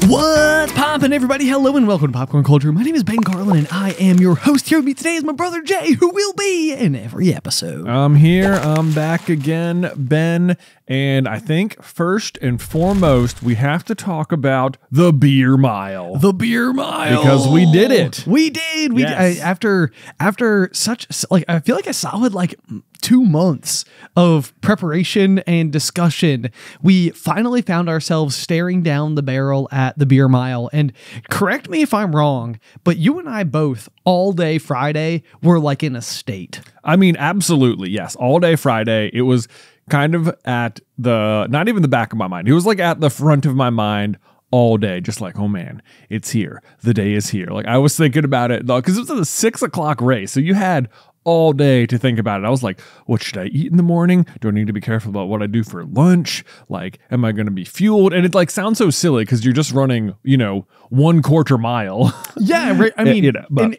What's poppin', everybody? Hello and welcome to Popcorn Culture. My name is Ben Carlin and I am your host. Here with me today is my brother Jay, who will be in every episode. I'm here. I'm back again, Ben. And I think first and foremost, we have to talk about the beer mile. The beer mile. Because we did it. We did. Yes. After such, like, I feel like a solid, 2 months of preparation and discussion, we finally found ourselves staring down the barrel at the beer mile. And correct me if I'm wrong, but you and I both all day Friday were like in a state. I mean, absolutely. Yes. All day Friday. It was kind of at the, not even the back of my mind. It was like at the front of my mind all day. Just like, oh man, it's here. The day is here. Like I was thinking about it because it was a 6 o'clock race. So you had all day to think about it. I was like, what should I eat in the morning? Do I need to be careful about what I do for lunch? Like, am I going to be fueled? And it sounds so silly because you're just running, 1/4 mile. Yeah. Right. I mean,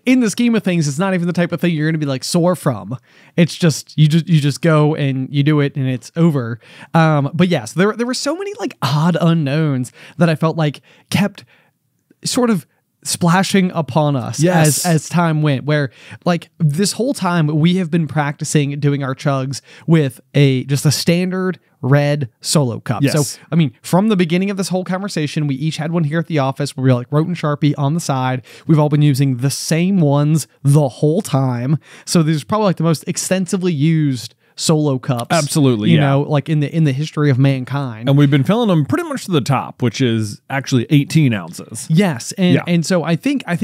in the scheme of things, it's not even the type of thing you're going to be sore from. It's just, you just go and you do it and it's over. But yes, there were so many odd unknowns that I felt like kept sort of splashing upon us as time went, where this whole time we have been practicing doing our chugs with just a standard red solo cup. Yes. So, I mean, from the beginning of this whole conversation, we each had one here at the office where we wrote in Sharpie on the side. We've all been using the same ones the whole time. So these are probably the most extensively used solo cups. Absolutely. You know, in the history of mankind. And we've been filling them pretty much to the top, which is actually 18 ounces. Yes. And so I think I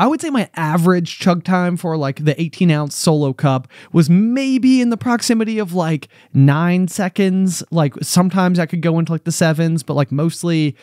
would say my average chug time for the 18-ounce solo cup was maybe in the proximity of 9 seconds. Sometimes I could go into the 7s, but mostly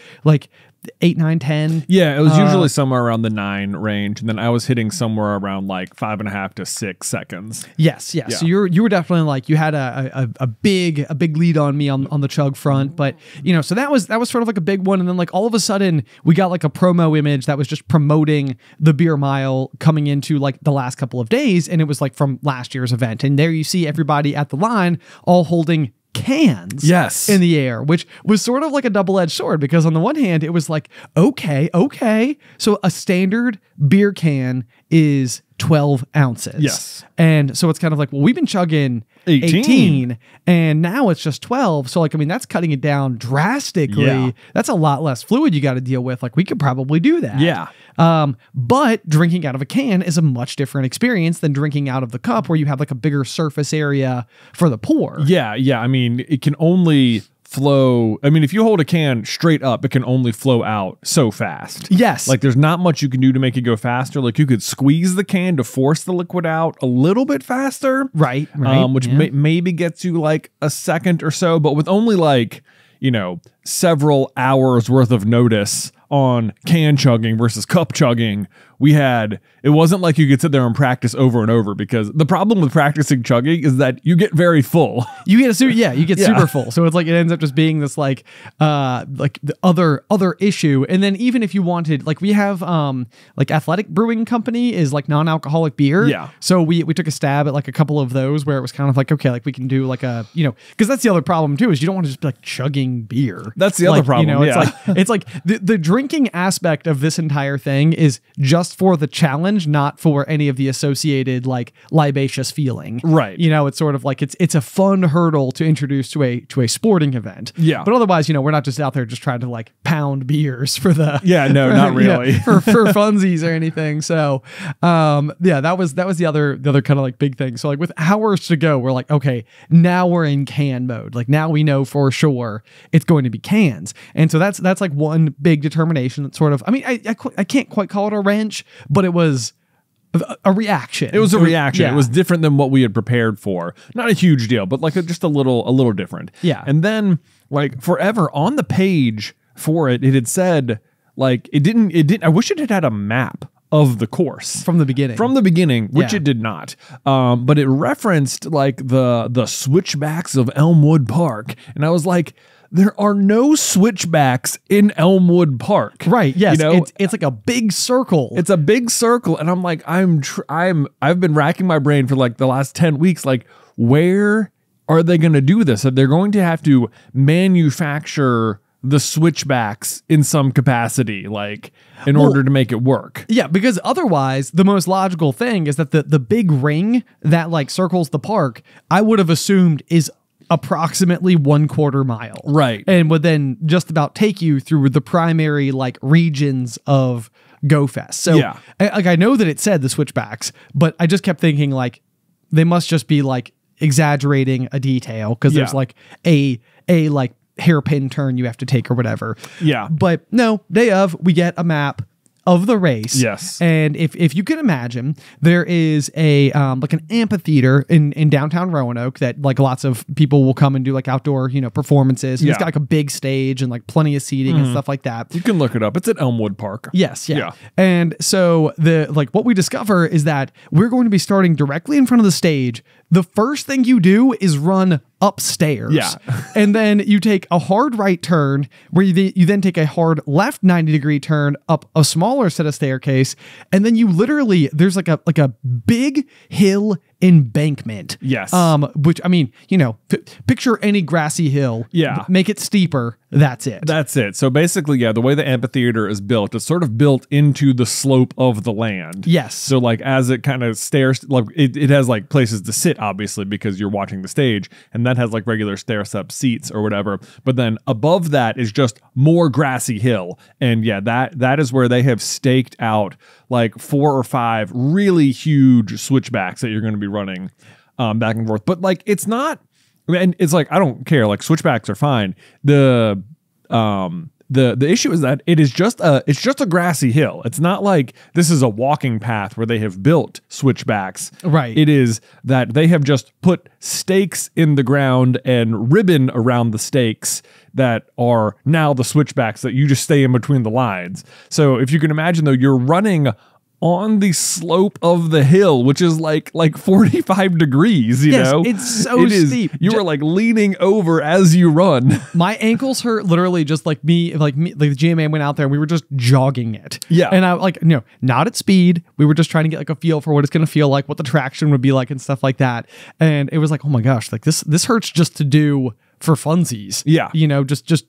8, 9, 10. Yeah, it was usually somewhere around the 9 range, and then I was hitting somewhere around 5.5 to 6 seconds. Yes. Yeah. So you were definitely you had a big lead on me on the chug front, but so that was sort of a big one, and then all of a sudden we got a promo image that was just promoting the beer mile coming into the last couple of days, and it was from last year's event, and there you see everybody at the line all holding cans in the air, which was sort of a double-edged sword, because on the one hand it was okay, so a standard beer can is 12 ounces. Yes. And so it's kind of well, we've been chugging 18 and now it's just 12. So I mean, that's cutting it down drastically. Yeah. That's a lot less fluid you got to deal with. We could probably do that. Yeah. But drinking out of a can is a much different experience than drinking out of the cup, where you have a bigger surface area for the pour. Yeah. Yeah. I mean, it can only flow. I mean, if you hold a can straight up, it can only flow out so fast. Yes. There's not much you can do to make it go faster. You could squeeze the can to force the liquid out a little bit faster. Right. Which maybe gets you a second or so, but with only several hours worth of notice on can chugging versus cup chugging, it wasn't you could sit there and practice over and over, because the problem with practicing chugging is that you get very full. You get super full. So it's it ends up just being this the other issue. And then even if you wanted, we have Athletic Brewing Company is non-alcoholic beer. Yeah. So we took a stab at a couple of those where it was kind of okay, we can do because that's the other problem too, is you don't want to just be chugging beer. That's the other problem. It's the drinking aspect of this entire thing is just for the challenge, not for any of the associated libacious feeling. Right. It's sort of it's a fun hurdle to introduce to a sporting event. Yeah. But otherwise, we're not just out there just trying to pound beers for the not really for funsies or anything. So that was the other kind of big thing. So with hours to go, we're okay, now we're in can mode. Now we know for sure it's going to be cans. And so that's one big determination that sort of, I mean, I can't quite call it a wrench, but it was a reaction. It was a reaction. It was different than what we had prepared for. Not a huge deal, but just a little different. Yeah. And then forever on the page for it had said it didn't. I wish it had a map of the course from the beginning, which it did not. But it referenced the switchbacks of Elmwood Park, and I was there are no switchbacks in Elmwood Park. Right. Yes. You know? It's like a big circle. It's a big circle. And I'm like, I've been racking my brain for like the last 10 weeks. Like, where are they going to do this? They're going to have to manufacture the switchbacks in some capacity, like in order to make it work. Yeah, because otherwise the most logical thing is that the big ring that like circles the park, I would have assumed is approximately 1/4 mile. Right. And would then just about take you through the primary like regions of Go Fest. So Yeah. I know that it said the switchbacks, but I just kept thinking like they must just be like exaggerating a detail because there's like a like hairpin turn you have to take or whatever. Yeah. But no, day of, we get a map of the race. Yes. And if you can imagine, there is a like an amphitheater in downtown Roanoke that like lots of people will come and do like outdoor, you know, performances. And it's got like a big stage and like plenty of seating and stuff like that. You can look it up. It's at Elmwood Park. Yes, yeah. And so what we discover is that we're going to be starting directly in front of the stage. The first thing you do is run upstairs. Yeah. And then you take a hard right turn where you then take a hard left 90-degree turn up a smaller set of staircase. And then you literally, there's like a big hill embankment. Yes. Which, I mean, you know, picture any grassy hill. Yeah. Make it steeper. That's it. That's it. So basically, yeah, the way the amphitheater is built, it's sort of built into the slope of the land. Yes. So like as it kind of stairs, like it has like places to sit, obviously, because you're watching the stage, and that has like regular stair step seats or whatever. But then above that is just more grassy hill. And yeah, that is where they have staked out like 4 or 5 really huge switchbacks that you're going to be running back and forth. But like it's not, and it's like I don't care, like switchbacks are fine. The issue is that it's just a grassy hill. It's not like this is a walking path where they have built switchbacks. Right. It is that they have just put stakes in the ground and ribbon around the stakes that are now the switchbacks that you just stay in between the lines. So if you can imagine though, you're running on the slope of the hill, which is like 45 degrees, you know? It's so steep. You are like leaning over as you run. My ankles hurt literally just like me, like the GMA went out there and we were just jogging it. Yeah. And I like, no, not at speed. We were just trying to get like a feel for what it's going to feel like, what the traction would be like and stuff like that. And it was like, oh my gosh, like this hurts just to do for funsies. Yeah. You know, just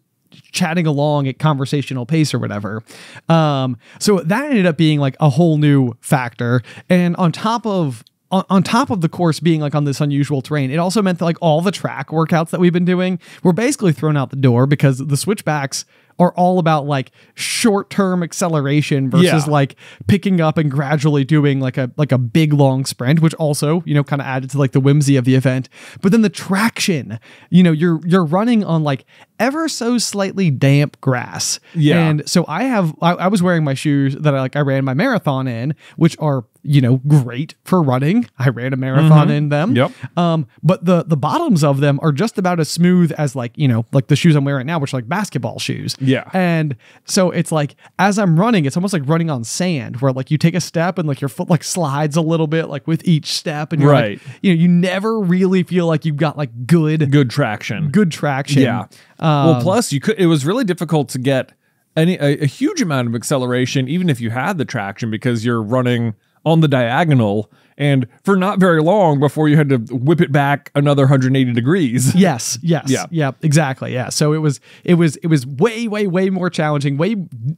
chatting along at conversational pace or whatever. So that ended up being like a whole new factor. And on top of the course being like on this unusual terrain, it also meant that like all the track workouts that we've been doing were basically thrown out the door because the switchbacks are all about like short-term acceleration versus like picking up and gradually doing like a big long sprint, which also, you know, kind of added to like the whimsy of the event. But then the traction, you know, you're running on like ever so slightly damp grass. Yeah. And so I was wearing my shoes that I ran my marathon in, which are, you know, great for running. I ran a marathon in them. Yep. But the bottoms of them are just about as smooth as like, you know, like the shoes I'm wearing right now, which are like basketball shoes. Yeah. And so it's like, as I'm running, it's almost like running on sand where like you take a step and like your foot like slides a little bit like with each step. And you're like, you know, you never really feel like you've got like good traction. Yeah. Well, plus it was really difficult to get a huge amount of acceleration, even if you had the traction, because you're running on the diagonal and for not very long before you had to whip it back another 180 degrees. Yes. Yeah, exactly. Yeah. So it was way more challenging, way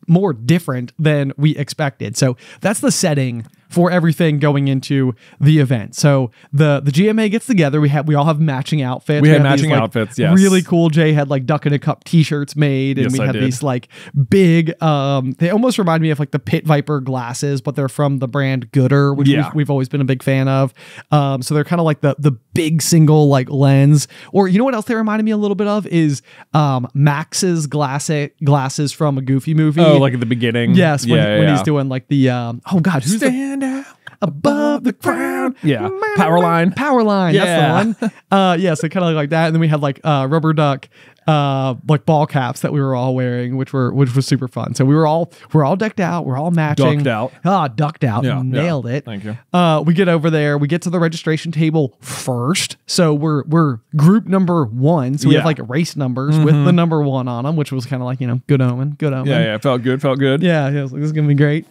more different than we expected. So that's the setting for everything going into the event. So the GMA gets together. We all have matching outfits. We had matching outfits. Yes. Really cool. Jay had like Duck in a Cup t-shirts made, and we had these like big. They almost remind me of like the Pit Viper glasses, but they're from the brand Gooder, which we've always been a big fan of. So they're kind of like the big single like lens. Or you know what else they reminded me a little bit of is Max's glasses from a Goofy movie. Oh, like at the beginning. Yes, when he's doing like the who's Stand out. above the ground. Yeah. Power line. Power line. Yeah. That's the one. Yeah. So kind of like that. And then we had like rubber duck, like ball caps that we were all wearing, which was super fun. So we're all decked out. We're all matching. Ducked out. Yeah, Nailed it. Thank you. We get over there. We get to the registration table first. So we're group number 1. So we have like race numbers with the number 1 on them, which was kind of like, good omen. Good omen. Yeah. Felt good. Yeah. I was like, this is gonna be great.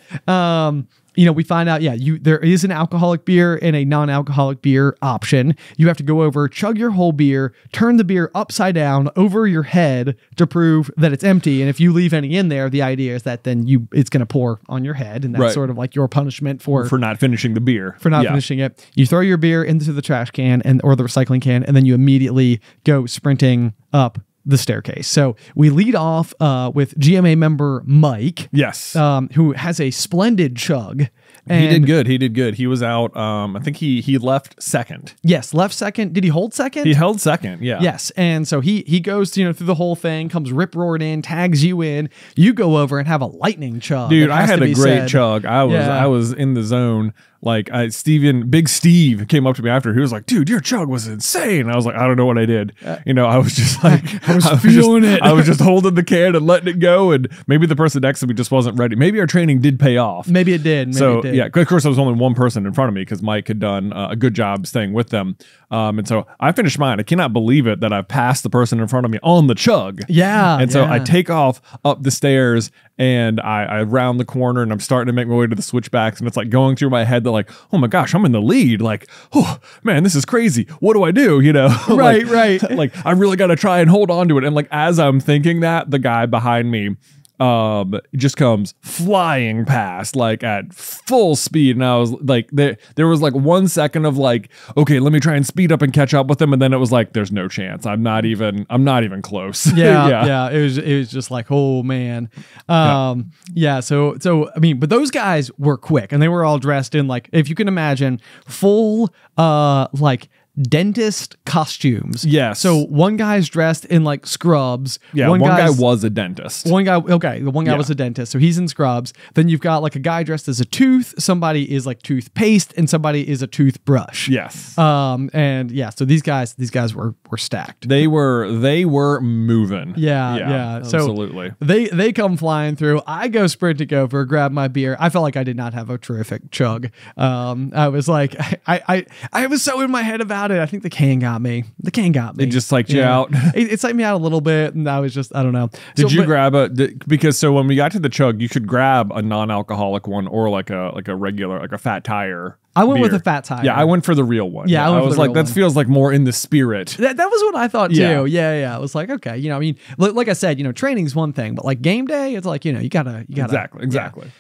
We find out, there is an alcoholic beer and a non-alcoholic beer option. You have to go over, chug your whole beer, turn the beer upside down over your head to prove that it's empty. And if you leave any in there, the idea is that then it's going to pour on your head. And that's sort of like your punishment for not finishing the beer. For not finishing it. You throw your beer into the trash can or the recycling can, and then you immediately go sprinting up the staircase. So we lead off with GMA member Mike. Yes. Who has a splendid chug. And He did good. He was out. I think he left second. Yes, left second. Did he hold second? He held second. Yeah. Yes. And so he goes through the whole thing, comes rip roared in, tags you in. You go over and have a lightning chug. Dude, I had a great chug. I was in the zone. Like Big Steve came up to me after. He was like, "Dude, your chug was insane." I was like, "I don't know what I did." I was just like, I was feeling it. I was just holding the can and letting it go. And maybe the person next to me just wasn't ready. Maybe our training did pay off. Maybe it did. Yeah. Of course, there was only one person in front of me because Mike had done a good job staying with them. And so I finished mine. I cannot believe it that I passed the person in front of me on the chug. Yeah. And so I take off up the stairs and I round the corner and I'm starting to make my way to the switchbacks. And it's like going through my head that like, oh my gosh, I'm in the lead. Like, oh man, this is crazy. What do I do? Right, right. Like I really got to try and hold on to it. And like, as I'm thinking that, the guy behind me just comes flying past like at full speed, and I was like, there was like 1 second of like, okay, let me try and speed up and catch up with him, and then it was like, there's no chance. I'm not even close. Yeah. It was just like, oh man. So I mean, but those guys were quick, and they were all dressed in like, if you can imagine, full like dentist costumes. Yes. So one guy's dressed in like scrubs. Yeah. One guy was a dentist. The one guy was a dentist. So he's in scrubs. Then you've got like a guy dressed as a tooth. Somebody is like toothpaste, and somebody is a toothbrush. Yes. And yeah. So these guys were stacked. They were moving. Yeah. Absolutely. So they come flying through. I go sprinting over, grab my beer. I felt like I did not have a terrific chug. I was like, I was so in my head about it. I think the can got me. It just psyched you out. It psyched me out a little bit, and I was just, I don't know. Did you grab because when we got to the chug, you could grab a non-alcoholic one or like a regular, like a fat tire. I went beer. with a fat tire. Yeah, I went for the real one. Yeah, I was like, that feels like more in the spirit. That was what I thought too. Yeah. I was like, okay, I mean, like I said, training's one thing, but like game day, it's like, you gotta exactly.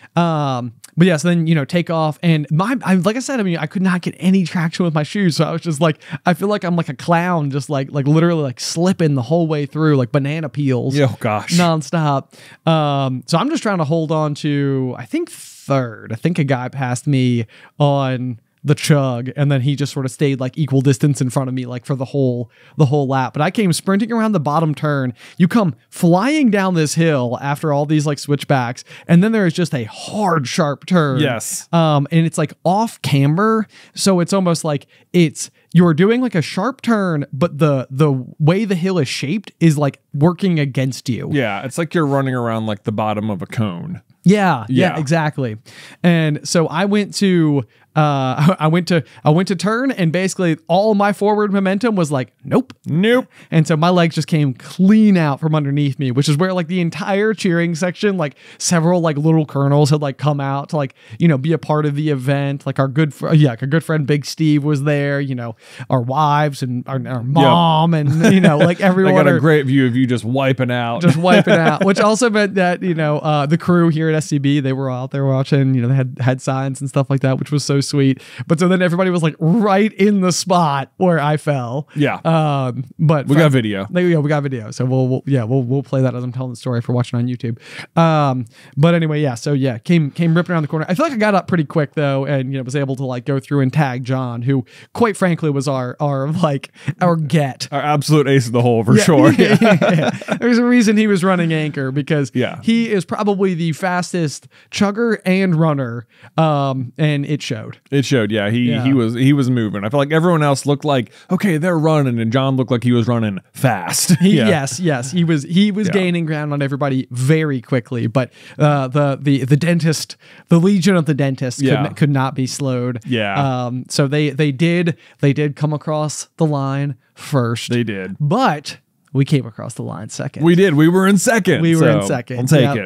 But yeah, so then take off, and like I said, I mean, I could not get any traction with my shoes, so I was just like, I feel like I'm like a clown, just like literally like slipping the whole way through, like banana peels. Oh gosh, nonstop. So I'm just trying to hold on to, I think third. I think a guy passed me on the chug, and then he just sort of stayed like equal distance in front of me like for the whole lap. But I came sprinting around the bottom turn. You come flying down this hill after all these like switchbacks, and then there is just a hard sharp turn. Yes. And it's like off camber, so it's almost like you're doing like a sharp turn, but the way the hill is shaped is like working against you. Yeah, it's like you're running around like the bottom of a cone. Yeah, exactly. And so I went to turn, and basically all my forward momentum was like, nope. And so my legs just came clean out from underneath me, which is where like the entire cheering section, like several like little colonels had like come out to like, be a part of the event. Like our good friend Big Steve was there, our wives and our mom and, like everyone. I got a great view of you just wiping out, which also meant that, the crew here at SCB, they were out there watching, they had signs and stuff like that, which was so sweet. But so then everybody was like right in the spot where I fell. Yeah. But we got video. We got video. So we'll play that as I'm telling the story for watching on YouTube. But anyway, yeah. So yeah, came ripping around the corner. I feel like I got up pretty quick though, and was able to like go through and tag John, who quite frankly was our get. Our absolute ace of the hole for sure. Yeah. There's a reason he was running anchor, because he is probably the fastest chugger and runner. And it showed. showed. It showed, yeah. He was moving. I felt like everyone else looked like, okay, they're running, and John looked like he was running fast. Yes, he was gaining ground on everybody very quickly. But the dentist, the Legion of the Dentist, could not be slowed. Yeah. So they did come across the line first. They did, but we came across the line second. We did. We were in second. We were in second. We'll take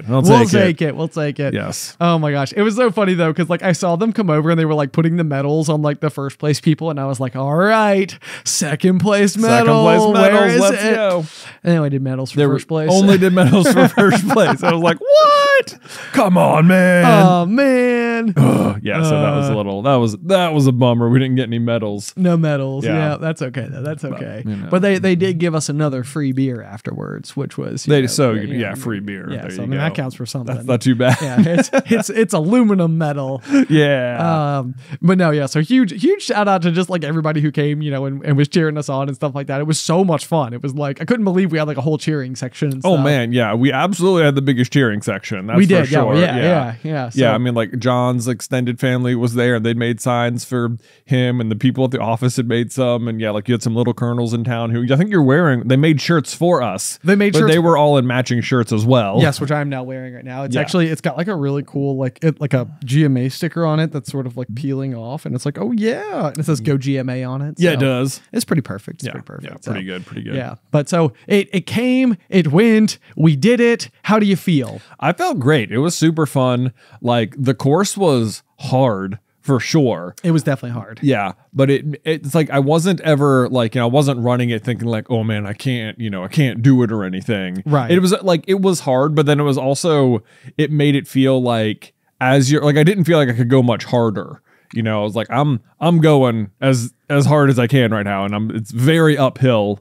it. We'll take it. Yes. Oh my gosh. It was so funny though, because like I saw them come over and they were like putting the medals on like the first place people, and I was like, all right, second place medal. Where is Let's it? go. And then I did medals for first place. Only did medals for first place. I was like, what? Come on, man. Oh man. Yeah. So that was a little. That was a bummer. We didn't get any medals. No medals. Yeah, that's okay though. That's okay. But they did give us another free beer afterwards, which was free beer. Yeah, there so you I mean go. that counts for something. That's not too bad. Yeah, it's aluminum metal. Yeah. But no, yeah. So huge shout out to just like everybody who came, and was cheering us on and stuff like that. It was so much fun. It was like I couldn't believe we had like a whole cheering section. And oh stuff. Man, yeah, we absolutely had the biggest cheering section. That's we did, for sure. Yeah. So, yeah, I mean, like John's extended family was there, and they'd made signs for him, and the people at the office had made some, and yeah, like you had some little colonels in town who I think you're wearing. They made shirts for us. They made shirts. They were all in matching shirts as well. Yes, which I'm now wearing right now. It's got like a really cool like a GMA sticker on it that's sort of like peeling off, and it's like, oh yeah, and it says Go GMA on it. Yeah, it does. It's pretty perfect. Yeah, pretty good. Yeah, but so it came, it went, we did it. How do you feel? I felt great. It was super fun. Like the course was hard. For sure. It was definitely hard. Yeah. But it's like I wasn't ever like, I wasn't running it thinking like, oh man, I can't do it or anything. Right. It was like it was hard, but then it was also it made it feel like as you're like I didn't feel like I could go much harder. I was like, I'm going as hard as I can right now. And it's very uphill.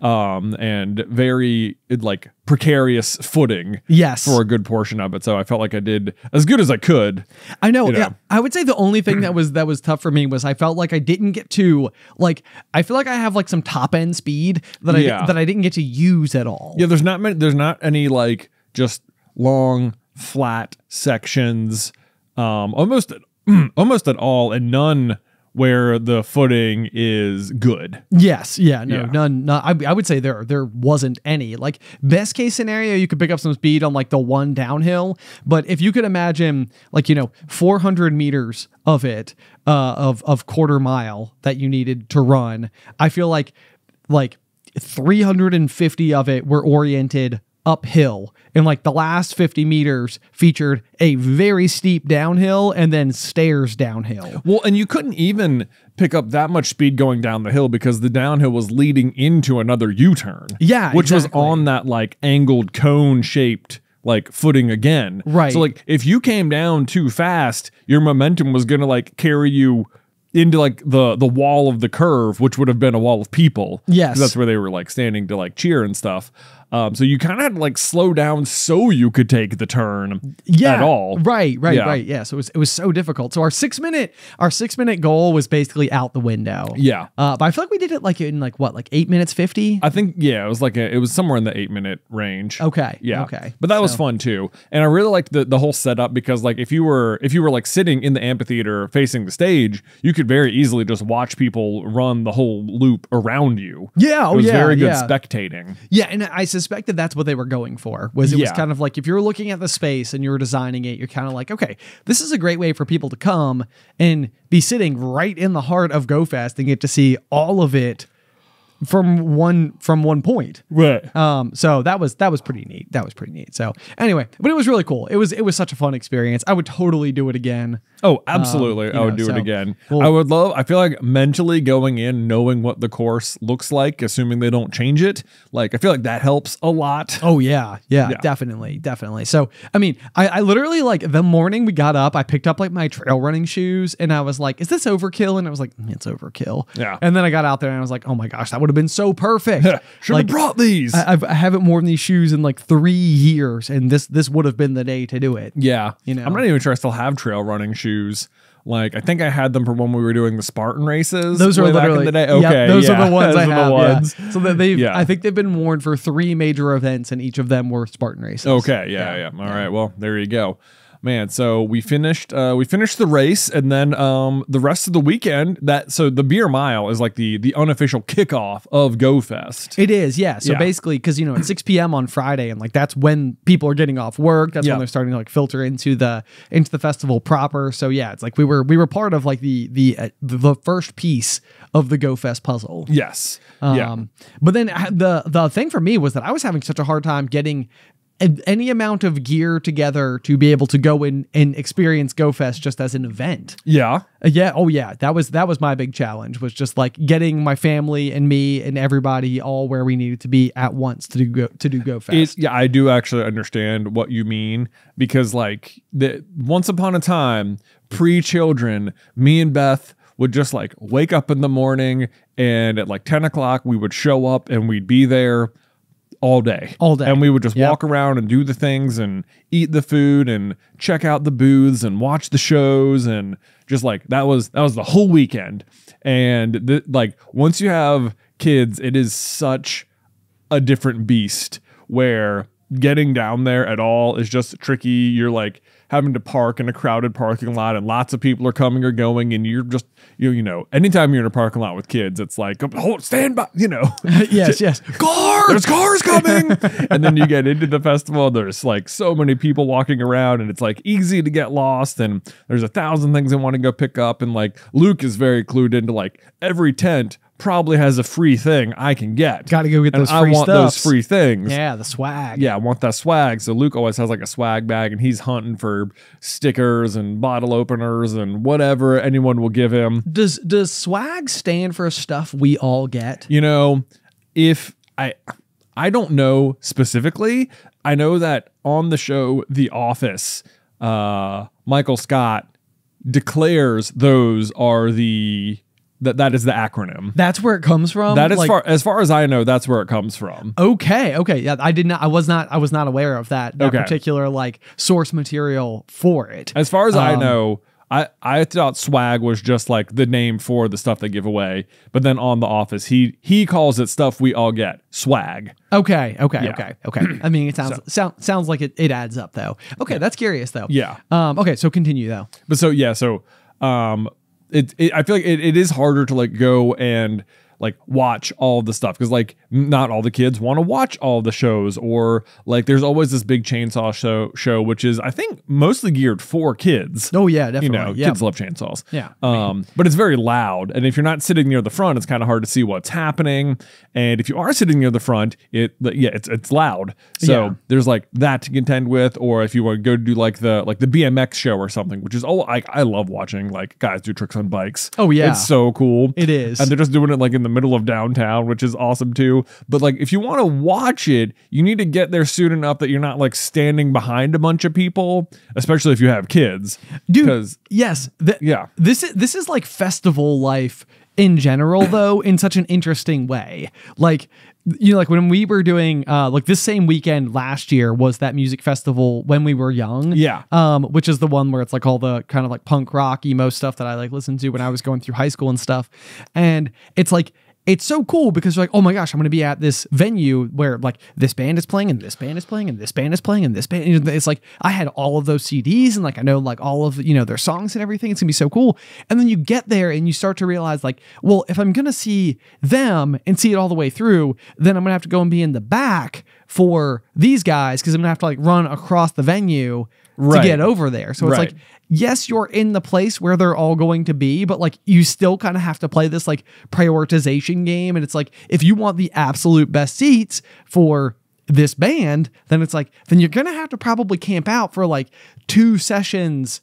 And very like precarious footing. Yes. For a good portion of it. So I felt like I did as good as I could. I know. Yeah. I would say the only thing that was tough for me was I felt like I didn't get to like, I feel like I have like some top end speed that I didn't get to use at all. Yeah. There's not any like just long flat sections, almost at all, and none where the footing is good. Yes. Yeah. No, none. I would say there wasn't any. Like best case scenario, you could pick up some speed on like the one downhill. But if you could imagine like, 400 meters of it, of quarter mile that you needed to run, I feel like 350 of it were oriented uphill, and like the last 50 meters featured a very steep downhill and then stairs downhill. Well, and you couldn't even pick up that much speed going down the hill because the downhill was leading into another U-turn. Yeah, which was on that like angled cone shaped like footing again. Right. So like if you came down too fast, your momentum was gonna like carry you into like the wall of the curve, which would have been a wall of people. Yes. That's where they were like standing to like cheer and stuff. So you kind of had to like slow down so you could take the turn at all. Right. Yeah. So it was so difficult. So our 6 minute goal was basically out the window. Yeah. But I feel like we did it like in like what, like 8 minutes 50? I think, yeah, it was somewhere in the 8 minute range. Okay. Yeah. Okay. But that was fun too. And I really liked the whole setup because like if you were like sitting in the amphitheater facing the stage, you could very easily just watch people run the whole loop around you. Yeah. It was very good spectating. Yeah. And I suspected that's what they were going for. Was kind of like if you're looking at the space and you're designing it, you're kind of like, okay, this is a great way for people to come and be sitting right in the heart of Go Fest and get to see all of it from one point. Right. So that was pretty neat. That was pretty neat. So anyway, but it was really cool. It was such a fun experience. I would totally do it again. Oh, absolutely. I would do it again. Cool. I feel like mentally going in, knowing what the course looks like, assuming they don't change it. Like, I feel like that helps a lot. Oh yeah. Definitely. So, I mean, I literally like the morning we got up, I picked up like my trail running shoes and I was like, is this overkill? And I was like, it's overkill. Yeah. And then I got out there and I was like, oh my gosh, that would have been so perfect. Should have brought these. I haven't worn these shoes in like 3 years, and this would have been the day to do it. Yeah. I'm not even sure I still have trail running shoes. Like, I think I had them for when we were doing the Spartan races. Those are literally back in the day. Okay, those are the ones I have. Yeah. So that I think they've been worn for 3 major events, and each of them were Spartan races. Okay, yeah. All right, well, there you go. man, so we finished the race, and then the rest of the weekend, so the beer mile is like the unofficial kickoff of Go Fest. It is, yeah. So basically, because at 6 p.m. on Friday, and like that's when people are getting off work. That's when they're starting to like filter into the festival proper. So yeah, it's like we were part of like the first piece of the Go Fest puzzle. Yes. But then the thing for me was that I was having such a hard time getting any amount of gear together to be able to go in and experience Go Fest just as an event. Yeah. Oh yeah. That was my big challenge, was just like getting my family and me and everybody all where we needed to be at once to do Go Fest. I do actually understand what you mean, because like once upon a time, pre-children, me and Beth would just like wake up in the morning, and at like 10 o'clock we would show up and we'd be there all day. And we would just walk around and do the things and eat the food and check out the booths and watch the shows, and just like that was the whole weekend. And like once you have kids, it is such a different beast, where getting down there at all is just tricky. You're like having to park in a crowded parking lot, and lots of people are coming or going, and you're just anytime you're in a parking lot with kids, it's like, hold, stand by, yes cars, there's cars coming. And then you get into the festival, there's like so many people walking around, and it's like easy to get lost, and there's 1,000 things I want to go pick up. And like Luke is very clued into like every tent probably has a free thing I can get. Got to go get those free I want stuffs. those free things. Yeah, the swag. Yeah, I want that swag. So Luke always has like a swag bag, and he's hunting for stickers and bottle openers and whatever anyone will give him. Does swag stand for stuff we all get? If I don't know specifically. I know that on the show The Office, Michael Scott declares those are that is the acronym. That's where it comes from. That is as far as I know, that's where it comes from. Okay. Yeah, I was not aware of that particular like source material for it. As far as I know, I thought swag was just like the name for the stuff they give away, but then on The Office, he calls it stuff we all get, swag. Okay. I mean, it sounds like it adds up though. Okay, that's curious though. Yeah. Okay, so continue though. But I feel like it is harder to like go and like watch all the stuff, because like not all the kids want to watch all the shows, or like there's always this big chainsaw show which is I think mostly geared for kids. Oh yeah, definitely. Kids love chainsaws. Yeah. But it's very loud, and if you're not sitting near the front, it's kind of hard to see what's happening. And if you are sitting near the front, it's loud. So there's like that to contend with. Or if you want to go do like the BMX show or something, which is I love watching like guys do tricks on bikes. Oh yeah, it's so cool. It is, and they're just doing it like in the middle of downtown, which is awesome too. But like if you want to watch it, you need to get there soon enough that you're not like standing behind a bunch of people, especially if you have kids. Dude, yes. This is like festival life in general though, in such an interesting way. Like, like when we were doing like this same weekend last year was that music festival When We Were Young. Yeah. Which is the one where it's like all the kind of like punk rock emo stuff that I like listened to when I was going through high school and stuff. And it's like, it's so cool because you're like, oh my gosh, I'm going to be at this venue where like this band is playing and this band is playing and this band is playing and this band. It's like I had all of those CDs and like I know like all of their songs and everything. It's gonna be so cool. And then you get there and you start to realize like, well, if I'm gonna see them and see it all the way through, then I'm gonna have to go and be in the back for these guys because I'm gonna have to like run across the venue to get over there. So it's like, yes, you're in the place where they're all going to be, but like you still kind of have to play this like prioritization game. And it's like, if you want the absolute best seats for this band, then it's like, then you're going to have to probably camp out for like 2 sessions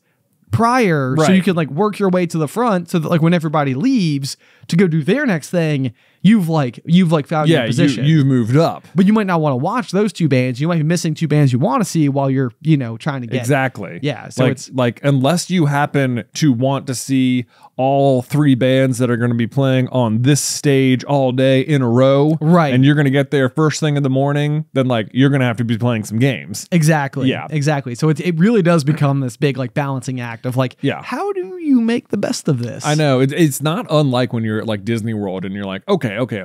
prior. So you can like work your way to the front so that like when everybody leaves to go do their next thing, you've found your position. You've moved up. But you might not want to watch those 2 bands. You might be missing 2 bands you want to see while you're, trying to get. Exactly. Yeah. So like, it's like, unless you happen to want to see all 3 bands that are going to be playing on this stage all day in a row. Right. And you're going to get there first thing in the morning, then like you're going to have to be playing some games. Exactly. Yeah. Exactly. So it really does become this big like balancing act of like, how do you make the best of this? I know. It's not unlike when you're at like Disney World and you're like, okay, okay.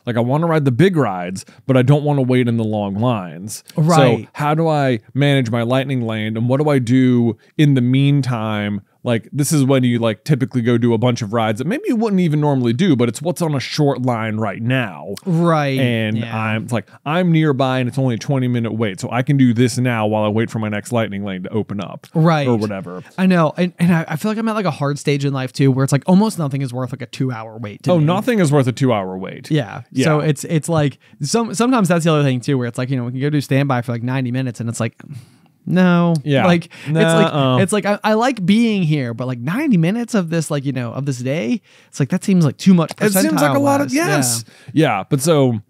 Like I want to ride the big rides, but I don't want to wait in the long lines. Right. So how do I manage my lightning lane, and what do I do in the meantime? Like this is when you like typically go do a bunch of rides that maybe you wouldn't even normally do, but it's what's on a short line right now. Right. And I'm nearby and it's only a 20-minute wait. So I can do this now while I wait for my next lightning lane to open up. Right. Or whatever. I know. And I feel like I'm at like a hard stage in life too, where it's like almost nothing is worth like a 2-hour wait to me. Nothing is worth a 2-hour wait. Yeah. So it's like sometimes that's the other thing too, where it's like, we can go do standby for like 90 minutes and it's like, no. Yeah. Like it's like I like being here, but like 90 minutes of this, like, of this day, it's like that seems like too much. It seems like a lot of Yeah. But so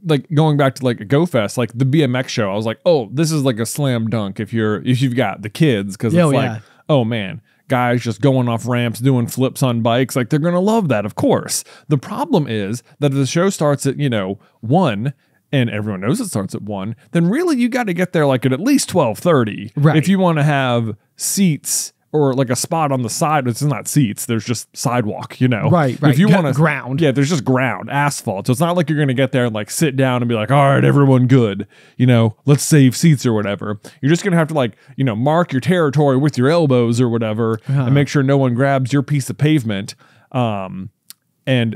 like going back to like a Go Fest, like the BMX show, I was like, oh, this is like a slam dunk if you've got the kids, because it's like, oh man, guys just going off ramps, doing flips on bikes, like they're gonna love that, of course. The problem is that if the show starts at 1, and everyone knows it starts at 1, then really you got to get there like at least 12:30. Right. If you want to have seats or like a spot on the side. It's not seats, there's just sidewalk, Right. If you want to ground. Yeah, there's just ground, asphalt. So it's not like you're going to get there and like sit down and be like, all right, everyone good. Let's save seats or whatever. You're just going to have to like, mark your territory with your elbows or whatever and make sure no one grabs your piece of pavement. And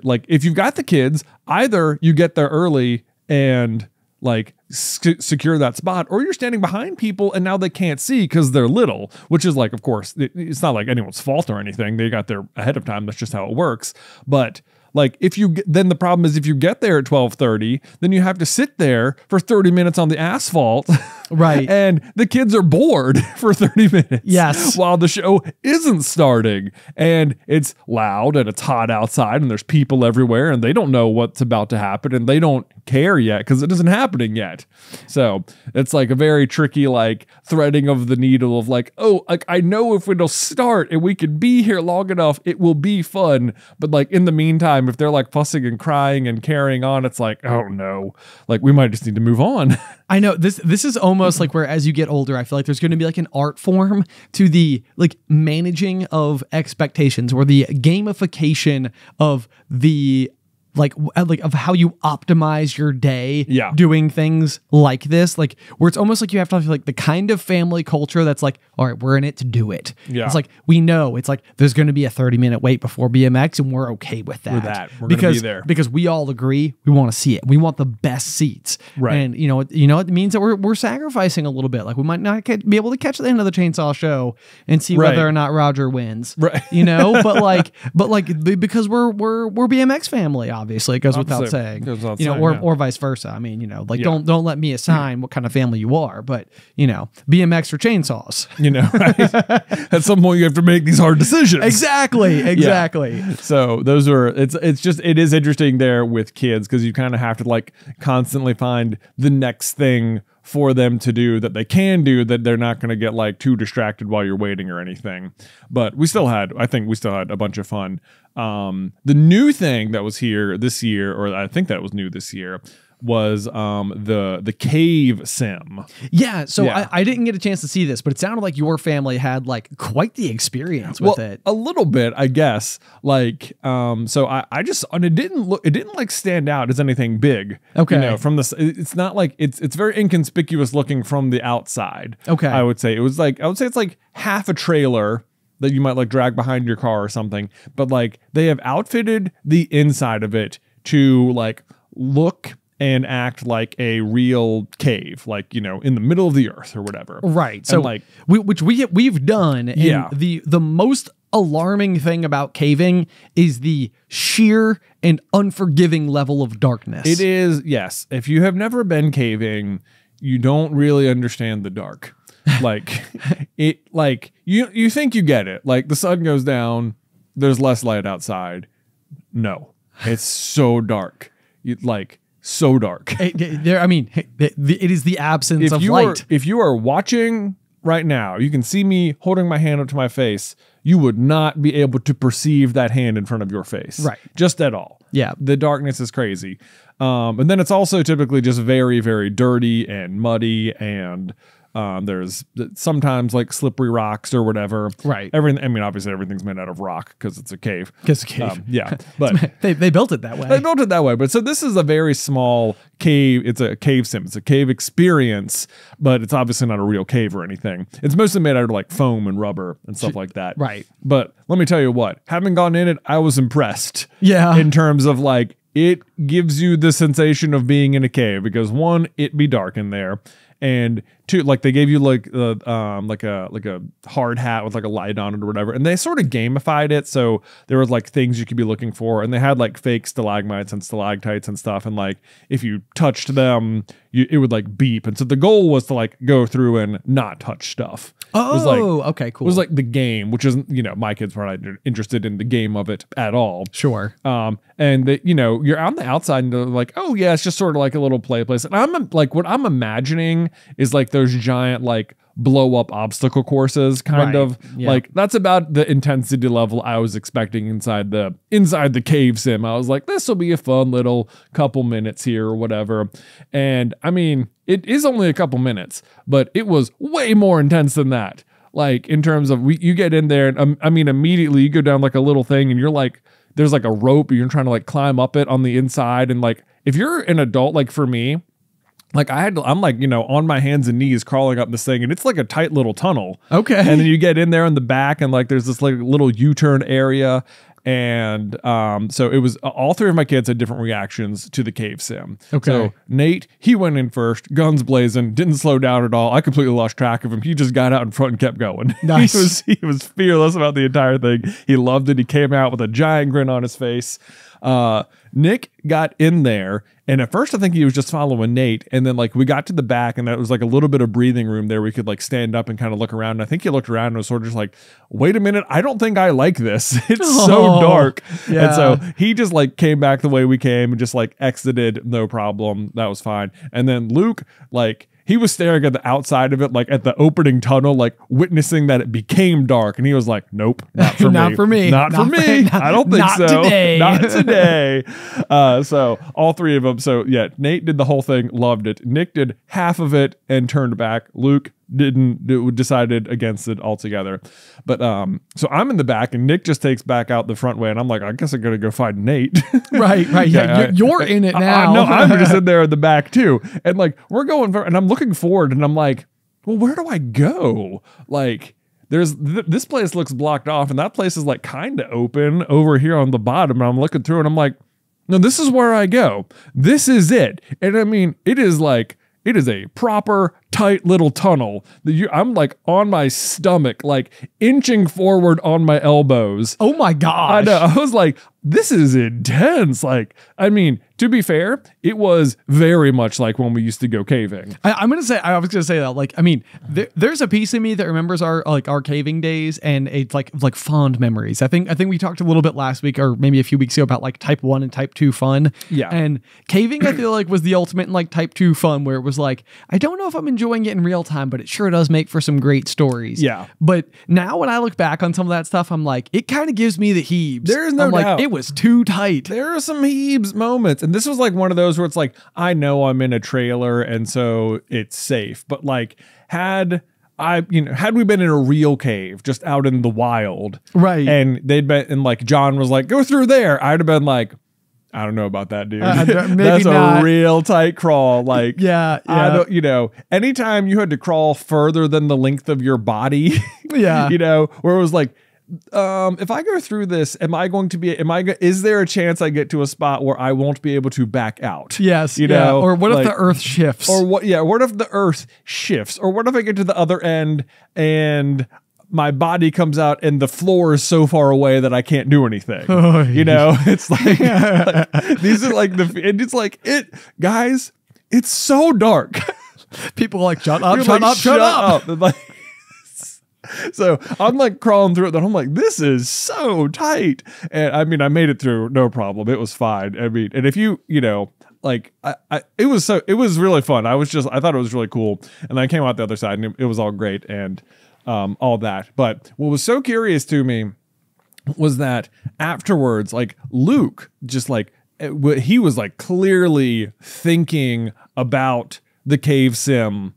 like, if you've got the kids, either you get there early and like secure that spot, or you're standing behind people and now they can't see because they're little, which is like, of course, it's not like anyone's fault or anything. They got there ahead of time. That's just how it works. But like then the problem is if you get there at 12:30, then you have to sit there for 30 minutes on the asphalt. Right. And the kids are bored for 30 minutes. Yes. While the show isn't starting, and it's loud and it's hot outside and there's people everywhere and they don't know what's about to happen and they don't care yet because it isn't happening yet. So it's like a very tricky like threading of the needle of like, oh, like I know if it'll start and we could be here long enough, it will be fun. But like in the meantime, if they're like fussing and crying and carrying on, it's like, oh no, like we might just need to move on. I know this is almost like where as you get older, I feel like there's going to be like an art form to the like managing of expectations, or the gamification of the like of how you optimize your day doing things like this, like where it's almost like you have to have like the kind of family culture that's like, all right, we're in it to do it. It's like, we know it's like there's going to be a 30-minute wait before BMX and we're okay with that. We're going to be there because we all agree we want to see it. We want the best seats. Right. And it means that we're sacrificing a little bit. Like we might not be able to catch the end of the chainsaw show and see whether or not Roger wins. Right. But because we're BMX family, obviously, it goes without saying. Or vice versa. I mean, don't let me assign what kind of family you are, but BMX or chainsaws. Right? At some point you have to make these hard decisions. Exactly. Yeah. So those are it is interesting there with kids, because you kind of have to like constantly find the next thing for them to do that they can do, that they're not going to get like too distracted while you're waiting or anything. But I think we still had a bunch of fun. The new thing that was here this year, or I think that was new this year, was the cave sim. I didn't get a chance to see this, but it sounded like your family had like quite the experience with it. A little bit, I guess. Like so I just, and it didn't like stand out as anything big. Okay. From this, it's not like it's very inconspicuous looking from the outside. Okay. I would say it's like half a trailer that you might like drag behind your car or something, but like they have outfitted the inside of it to like look and act like a real cave, like, in the middle of the earth or whatever. Right. So and like, we've done. And the most alarming thing about caving is the sheer and unforgiving level of darkness. It is. Yes. If you have never been caving, you don't really understand the dark. Like you think you get it. Like the sun goes down, there's less light outside. No, it's so dark. So dark. It is the absence of light. If you are watching right now, you can see me holding my hand up to my face. You would not be able to perceive that hand in front of your face. Right. Just at all. Yeah. The darkness is crazy. And then it's also typically just very, very dirty and muddy, and There's sometimes like slippery rocks or whatever. Right. Everything. I mean, obviously everything's made out of rock because it's a cave. It's a cave. Yeah. But they built it that way. they built it that way. But so this is a very small cave. It's a cave sim. It's a cave experience, but it's obviously not a real cave or anything. It's mostly made out of like foam and rubber and stuff like that. Right. But let me tell you what, having gone in it, I was impressed. Yeah. In terms of like, it gives you the sensation of being in a cave because one, it be dark in there. And two, like they gave you like a hard hat with like a light on it or whatever, and they sort of gamified it. So there was like things you could be looking for, and they had like fake stalagmites and stalactites and stuff. And like if you touched them, it would like beep. And so the goal was to like go through and not touch stuff. Oh, it was like, okay, cool. It was like the game, which isn't, my kids were not interested in the game of it at all. Sure. And that, you're on the outside and they're like, oh yeah, it's just sort of like a little play place. And I'm like, what I'm imagining is like those giant like blow up obstacle courses kind of like that's about the intensity level I was expecting inside the cave sim. I was like, this will be a fun little couple minutes here or whatever. And I mean, it is only a couple minutes, but it was way more intense than that. Like in terms of you get in there and I mean, immediately you go down like a little thing and you're like, there's like a rope and you're trying to like climb up it on the inside. And like, if you're an adult, like for me, like I'm like, on my hands and knees crawling up this thing and it's like a tight little tunnel. Okay. And then you get in there in the back and like, there's this like little U-turn area. And so it was all three of my kids had different reactions to the cave sim. Okay. So Nate, he went in first, guns blazing, didn't slow down at all. I completely lost track of him. He just got out in front and kept going. Nice. He was fearless about the entire thing. He loved it. He came out with a giant grin on his face. Nick got in there, and at first I think he was just following Nate, and then like we got to the back, and there was like a little bit of breathing room there. We could like stand up and kind of look around. And I think he looked around and was sort of just like, wait a minute, I don't think I like this. It's so dark. Yeah. And so he just like came back the way we came and just like exited, no problem. That was fine. And then Luke, like, he was staring at the outside of it, like at the opening tunnel, like witnessing that it became dark. And he was like, nope, not for me. Not for me. Not for me. I don't think not so. Today. Not today. So all three of them. So yeah, Nate did the whole thing, loved it. Nick did half of it and turned back. Luke decided against it altogether. But so I'm in the back and Nick just takes back out the front way and I'm like, I guess I'm gonna go find Nate. Right. Yeah, you're in it now. No, I'm just in there in the back too. And like we're going for, and I'm looking forward and I'm like, well, where do I go? Like there's this place looks blocked off and that place is like kind of open over here on the bottom. And I'm looking through and I'm like, no, this is where I go. This is it. And I mean, it is a proper tight little tunnel. I'm like on my stomach, like inching forward on my elbows. Oh my gosh. I know. I was like, this is intense. Like, I mean, to be fair, it was very much like when we used to go caving. I was gonna say that. Like, I mean, there's a piece of me that remembers our caving days, and it's like fond memories. I think we talked a little bit last week or maybe a few weeks ago about like type 1 and type 2 fun. Yeah. And caving, I feel like, was the ultimate in like type 2 fun, where it was like, I don't know if I'm enjoying it in real time, but it sure does make for some great stories. Yeah. But now when I look back on some of that stuff, I'm like, it kind of gives me the heaves. There is no doubt. Like, it was too tight. There are some heaves moments. And this was like one of those where it's like, I know I'm in a trailer and so it's safe. But like had we been in a real cave just out in the wild, right? And they'd been, and like John was like, go through there, I'd have been like, I don't know about that, dude. That's not. A real tight crawl. Like, yeah. I don't, anytime you had to crawl further than the length of your body, yeah, where it was like, if I go through this, is there a chance I get to a spot where I won't be able to back out? Yes. Or what if the earth shifts? Or what if the earth shifts? Or what if I get to the other end and my body comes out and the floor is so far away that I can't do anything? It's like, these are like guys, it's so dark. People are like, shut up. Like, so I'm like crawling through it, and I'm like, this is so tight. And I mean, I made it through, no problem. It was fine. I mean, and if like it was really fun. I thought it was really cool. And I came out the other side and it was all great and all that. But what was so curious to me was that afterwards, like Luke just like, he was like clearly thinking about the cave sim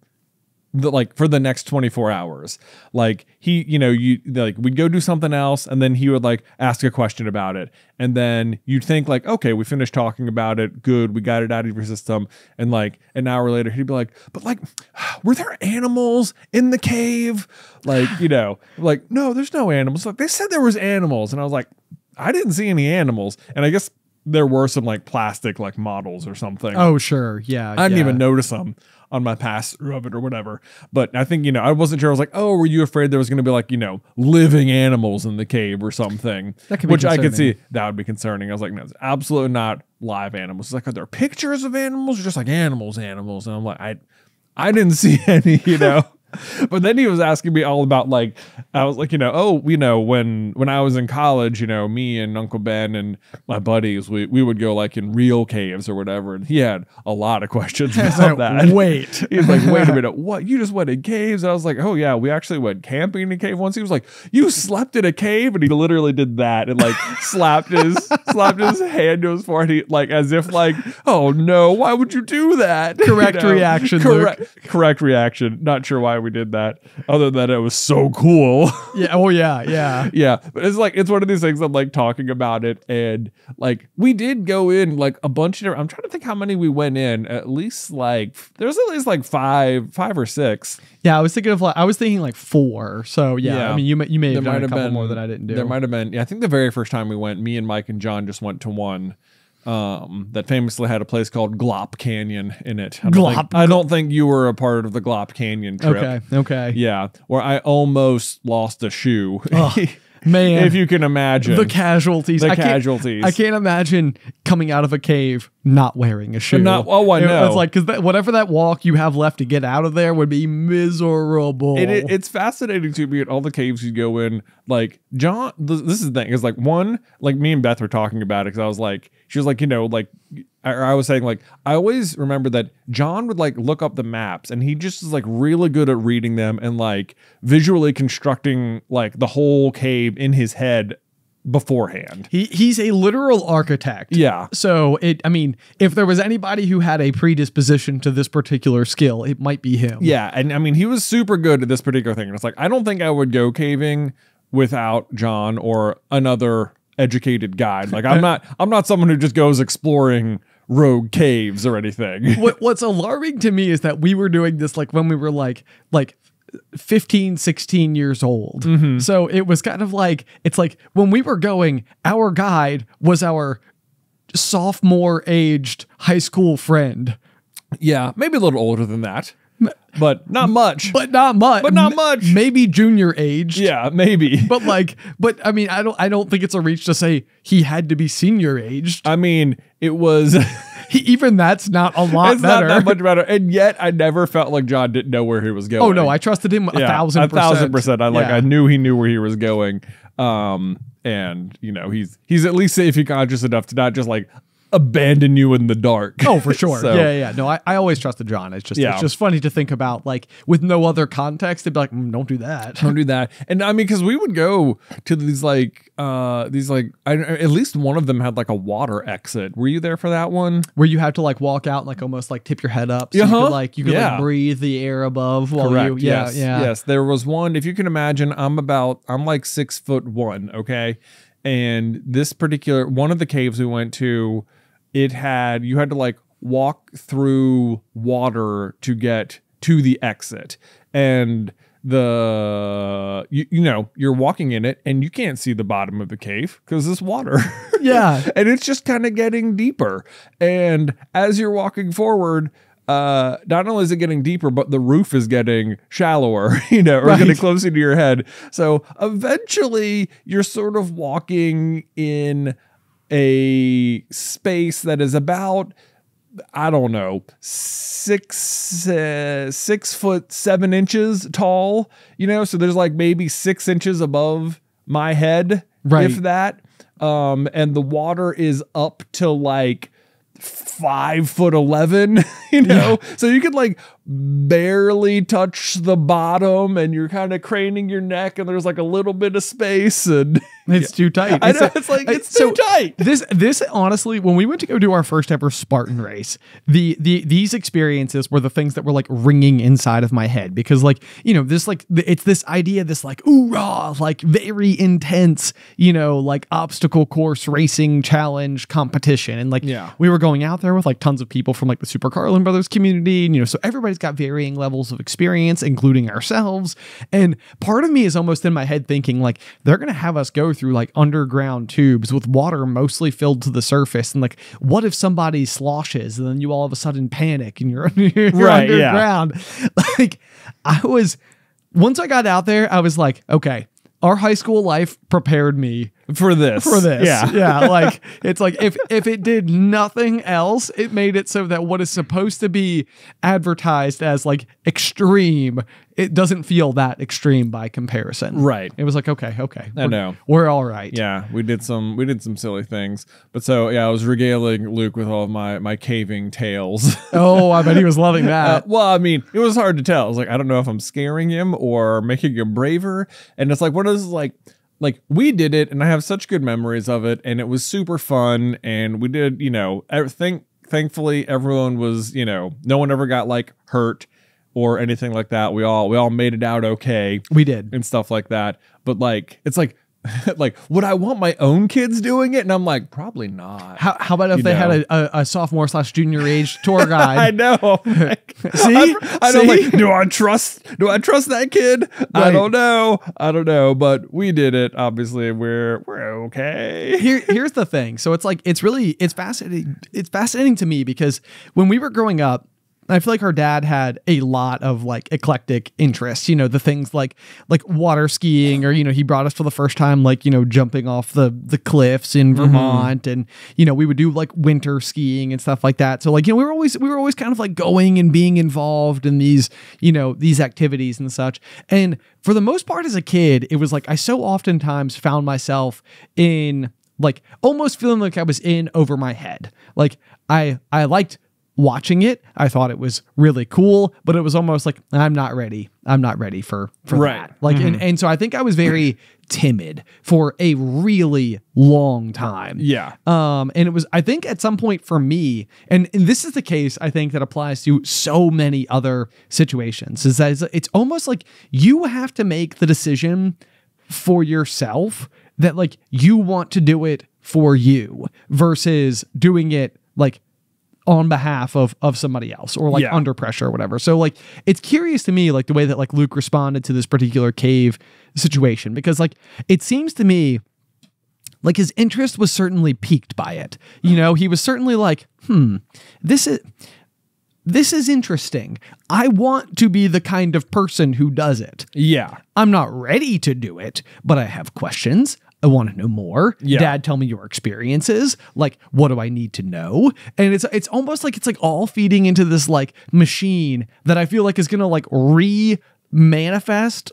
like for the next 24 hours. Like he, you know, you like we'd go do something else and then he would like ask a question about it. And then you'd think like, okay, we finished talking about it. Good. We got it out of your system. And like an hour later, he'd be like, but like, were there animals in the cave? Like, you know, like, no, there's no animals. Like they said there was animals. And I was like, I didn't see any animals. And I guess there were some like plastic like models or something. Oh, sure. Yeah. I didn't even notice them on my pass through of it or whatever. But I think, you know, I wasn't sure. I was like, oh, were you afraid there was going to be like, you know, living animals in the cave or something? That could be Which I could concerning. see that would be concerning. I was like, no, it's absolutely not live animals. It's like, are there pictures of animals or just like animals? And I'm like, I didn't see any, you know. But then he was asking me all about like, I was like, you know, oh, you know, when I was in college, you know, me and Uncle Ben and my buddies, we would go like in real caves or whatever. And he had a lot of questions about that. Wait. He was like, wait a minute, what? You just went in caves? And I was like, oh yeah, we actually went camping in a cave once. He was like, you slept in a cave? And he literally did that and like slapped his hand to his forehead, he, like as if like, oh no, why would you do that? Correct reaction, Luke. Correct reaction. Not sure why we did that, other than it was so cool. Yeah. Oh, yeah. Yeah. Yeah, but it's like it's one of these things. I'm like talking about it, and like we did go in like a bunch of. I'm trying to think how many we went in. At least like there's at least like five or six. Yeah, I was thinking like 4. So yeah, I mean, you may have done a couple more that I didn't do. There might have been. Yeah, I think the very first time we went, me and Mike and John just went to one. That famously had a place called Glop Canyon in it. I don't think you were a part of the Glop Canyon trip. Okay. Yeah, where I almost lost a shoe. Oh, man, if you can imagine the casualties. I can't imagine coming out of a cave not wearing a shoe. I know. It's like because whatever that walk you have left to get out of there would be miserable. It's fascinating to me at all the caves you go in. Like John, this is the thing. Is like one, like me and Beth were talking about it because I was like, she was like, you know, like I was saying like I always remember that John would like look up the maps and he just is like really good at reading them and like visually constructing like the whole cave in his head beforehand. He's a literal architect. Yeah. So I mean, if there was anybody who had a predisposition to this particular skill, it might be him. Yeah, and I mean he was super good at this particular thing. And it's like I don't think I would go caving without John or another educated guide. Like I'm not someone who just goes exploring rogue caves or anything. What's alarming to me is that we were doing this like when we were like 15, 16 years old. Mm-hmm. So it was kind of like, it's like when we were going, our guide was our sophomore aged high school friend. Yeah, maybe a little older than that. But not much. But not much. Maybe junior aged. Yeah, maybe. But I mean, I don't think it's a reach to say he had to be senior aged. I mean, it was even that's not a lot it's better. Not that much better. And yet I never felt like John didn't know where he was going. Oh no, I trusted him 1,000%. 1,000%. I knew he knew where he was going. And you know, he's at least safety conscious enough to not just like abandon you in the dark. Oh, for sure. So, yeah. No, I always trusted John. It's just funny to think about, like, with no other context, they'd be like, don't do that. Don't do that. And I mean, because we would go to these at least one of them had like a water exit. Were you there for that one? Where you had to like walk out and like almost like tip your head up so you could like breathe the air above while Correct. Yes. There was one, if you can imagine, I'm like 6'1", okay? And this particular one of the caves we went to, you had to like walk through water to get to the exit. And you're walking in it and you can't see the bottom of the cave because it's water. Yeah. And it's just kind of getting deeper. And as you're walking forward, not only is it getting deeper, but the roof is getting shallower, or getting closer to your head. So eventually you're sort of walking in a space that is about, I don't know, 6'7" tall, so there's like maybe 6 inches above my head, if that. And the water is up to like 5'11", so you could like barely touch the bottom and you're kind of craning your neck and there's like a little bit of space and it's too tight. I know, it's like it's too tight. This honestly, when we went to go do our first ever Spartan race, these experiences were the things that were like ringing inside of my head, because like, you know, this like it's this idea, this like oorah, like very intense, you know, like obstacle course racing challenge competition. And like we were going out there with like tons of people from like the Super Carlin Brothers community, and you know, so everybody's got varying levels of experience, including ourselves. And part of me is almost in my head thinking like they're gonna have us go through like underground tubes with water mostly filled to the surface, and like what if somebody sloshes and then you all of a sudden panic and you're underground. Like once I got out there, I was like, okay, our high school life prepared me for this. Yeah. Like it's like if it did nothing else, it made it so that what is supposed to be advertised as like extreme, it doesn't feel that extreme by comparison. Right. It was like, okay. I know. We're all right. Yeah. We did some silly things. But so yeah, I was regaling Luke with all of my caving tales. Oh, I bet he was loving that. Well, I mean, it was hard to tell. I was like, I don't know if I'm scaring him or making him braver. And it's like, what is like we did it and I have such good memories of it and it was super fun and we did, you know, thankfully everyone was, you know, no one ever got like hurt or anything like that. We all made it out okay. We did. And stuff like that. But like, it's like, like, would I want my own kids doing it? And I'm like, probably not. How about if they had a sophomore/junior age tour guide? I know. Like, See? I know. Like, do I trust that kid? Right. I don't know. But we did it. Obviously, we're okay. Here's the thing. So it's like it's fascinating. It's fascinating to me because when we were growing up, I feel like our dad had a lot of like eclectic interests, you know, the things like water skiing, or, you know, he brought us for the first time, like, you know, jumping off the cliffs in Vermont, and, you know, we would do like winter skiing and stuff like that. So like, you know, we were always kind of like going and being involved in these, you know, these activities and such. And for the most part as a kid, it was like, I so oftentimes found myself in like almost feeling like I was in over my head. Like I liked watching it. I thought it was really cool, but it was almost like, I'm not ready for that. Like, and so I think I was very timid for a really long time. Yeah. And it was, I think at some point for me, and this is the case, I think that applies to so many other situations, is that it's almost like you have to make the decision for yourself that like you want to do it for you versus doing it like on behalf of somebody else or like under pressure or whatever. So like, it's curious to me, like the way that like Luke responded to this particular cave situation, because like, it seems to me like his interest was certainly piqued by it. You know, he was certainly like, this is interesting. I want to be the kind of person who does it. Yeah. I'm not ready to do it, but I have questions. I want to know more. Yeah. Dad, tell me your experiences. Like, what do I need to know? And it's almost like it's like all feeding into this like machine that I feel like is going to like re-manifest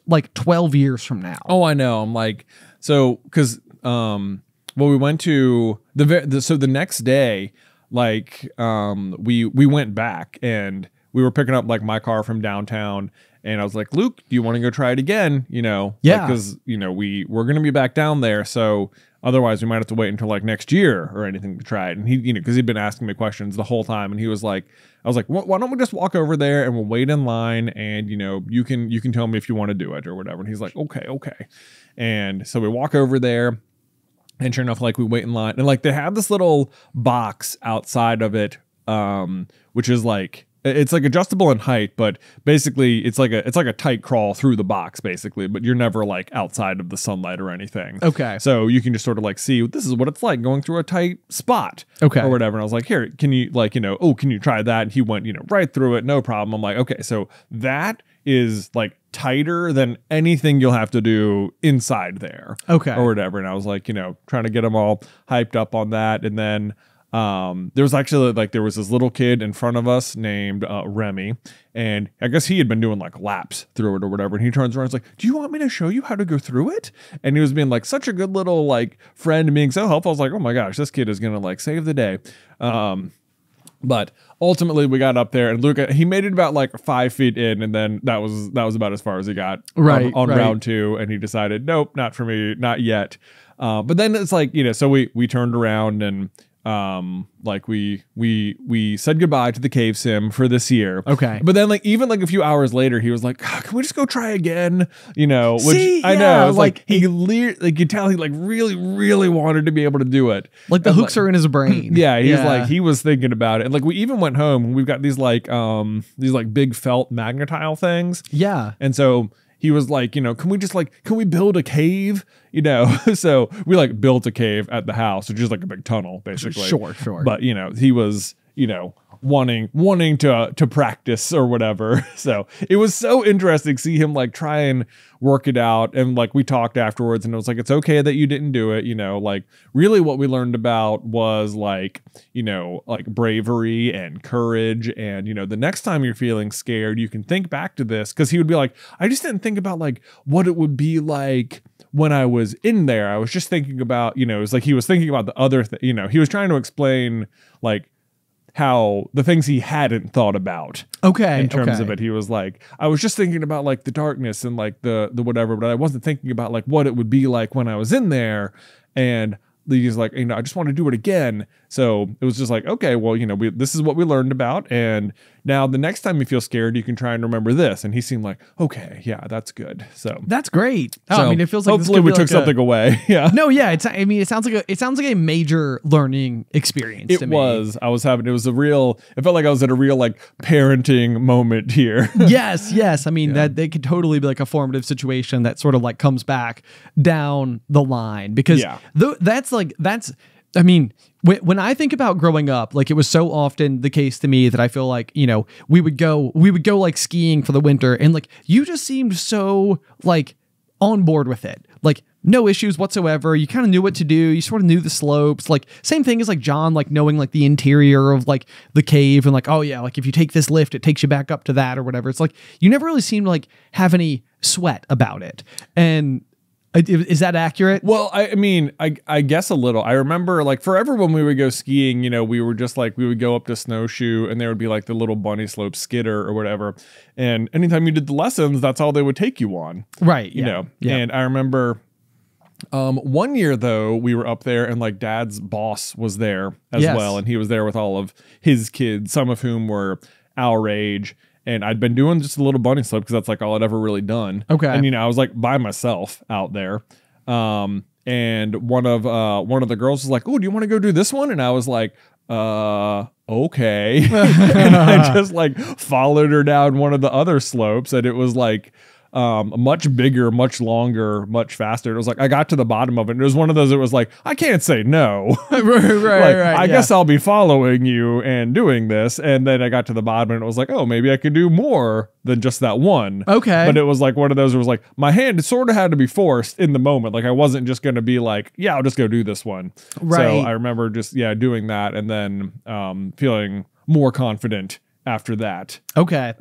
like 12 years from now. Oh, I know. I'm like, so, cause, well, we went to so the next day, like, we went back and we were picking up like my car from downtown. And I was like, Luke, do you want to go try it again? You know, yeah, because, you know, we're going to be back down there. So otherwise we might have to wait until like next year or anything to try it. And he, you know, because he'd been asking me questions the whole time. And he was like, I was like, why don't we just walk over there and we'll wait in line and, you know, you can tell me if you want to do it or whatever. And he's like, okay. And so we walk over there. And sure enough, like we wait in line and like they have this little box outside of it, which is like, it's like adjustable in height, but basically it's like a tight crawl through the box basically, but you're never like outside of the sunlight or anything. Okay. So you can just sort of like see this is what it's like going through a tight spot. Okay. Or whatever. And I was like, here, can you like, you know, can you try that? And he went, you know, right through it. No problem. I'm like, okay, so that is like tighter than anything you'll have to do inside there. Okay. Or whatever. And I was like, you know, trying to get them all hyped up on that. And then there was actually like there was this little kid in front of us named Remy, and I guess he had been doing like laps through it or whatever. And he turns around and is like, "Do you want me to show you how to go through it?" And he was being like such a good little like friend and being so helpful. I was like, "Oh my gosh, this kid is gonna like save the day." But ultimately we got up there and Luke, he made it about like 5 feet in, and then that was about as far as he got on round 2, and he decided, nope, not for me, not yet. But then it's like, so we turned around and like we said goodbye to the cave sim for this year. Okay. But then like even like a few hours later, he was like, can we just go try again? Which See, I know. It's like he like you tell he like really, really wanted to be able to do it. Like the hooks are in his brain. Yeah. He's like, he was thinking about it. And like we even went home and we've got these like big felt magnetile things. Yeah. And so he was like, can we build a cave? So we like built a cave at the house, which is like a big tunnel, basically. Sure. But he was, wanting to practice or whatever. So it was so interesting to see him like try and work it out. And like we talked afterwards, and it was like, it's okay that you didn't do it. Like really what we learned about was like, like bravery and courage. And, the next time you're feeling scared, you can think back to this. Cause he would be like, I just didn't think about like what it would be like when I was in there. I was just thinking about, it was like he was thinking about the other thing, he was trying to explain like how the things he hadn't thought about. Okay. In terms of it, he was like, I was just thinking about like the darkness and like the whatever, but I wasn't thinking about like what it would be like when I was in there. And he's like, I just want to do it again. So it was just like, okay, well, this is what we learned about. And now the next time you feel scared, you can try and remember this. And he seemed like, okay, yeah, that's good. So that's great. So it feels like hopefully we took something away. Yeah. No, yeah. It sounds like a major learning experience to me. It felt like I was at a real like parenting moment here. Yes. That they could totally be like a formative situation that sort of like comes back down the line, because when I think about growing up, like it was so often the case to me that I feel like, we would go like skiing for the winter, and like you just seemed so like on board with it. Like no issues whatsoever. You kind of knew what to do. You sort of knew the slopes. Like same thing as like John, like knowing like the interior of like the cave, and like, oh yeah, like if you take this lift, it takes you back up to that or whatever. It's like you never really seemed to like have any sweat about it. And is that accurate? Well, I guess a little. I remember like forever when we would go skiing, we were just like, we would go up to Snowshoe, and there would be like the little bunny slope skidder or whatever. And anytime you did the lessons, that's all they would take you on. Right. Yeah. And I remember one year though, we were up there and like Dad's boss was there as well. And he was there with all of his kids, some of whom were our age. And I'd been doing just a little bunny slope because that's like all I'd ever really done. Okay. And I was like by myself out there. And one of the girls was like, "Oh, do you want to go do this one?" And I was like, okay. And I just like followed her down one of the other slopes, and it was like much bigger, much longer, much faster. It was like I got to the bottom of it, and it was one of those that was like, I can't say no. right. I guess I'll be following you and doing this. And then I got to the bottom, and it was like, oh, maybe I could do more than just that one. Okay. But it was like one of those where it was like my hand sort of had to be forced in the moment. Like I wasn't just going to be like, yeah, I'll just go do this one. Right. So I remember just doing that, and then feeling more confident after that. Okay.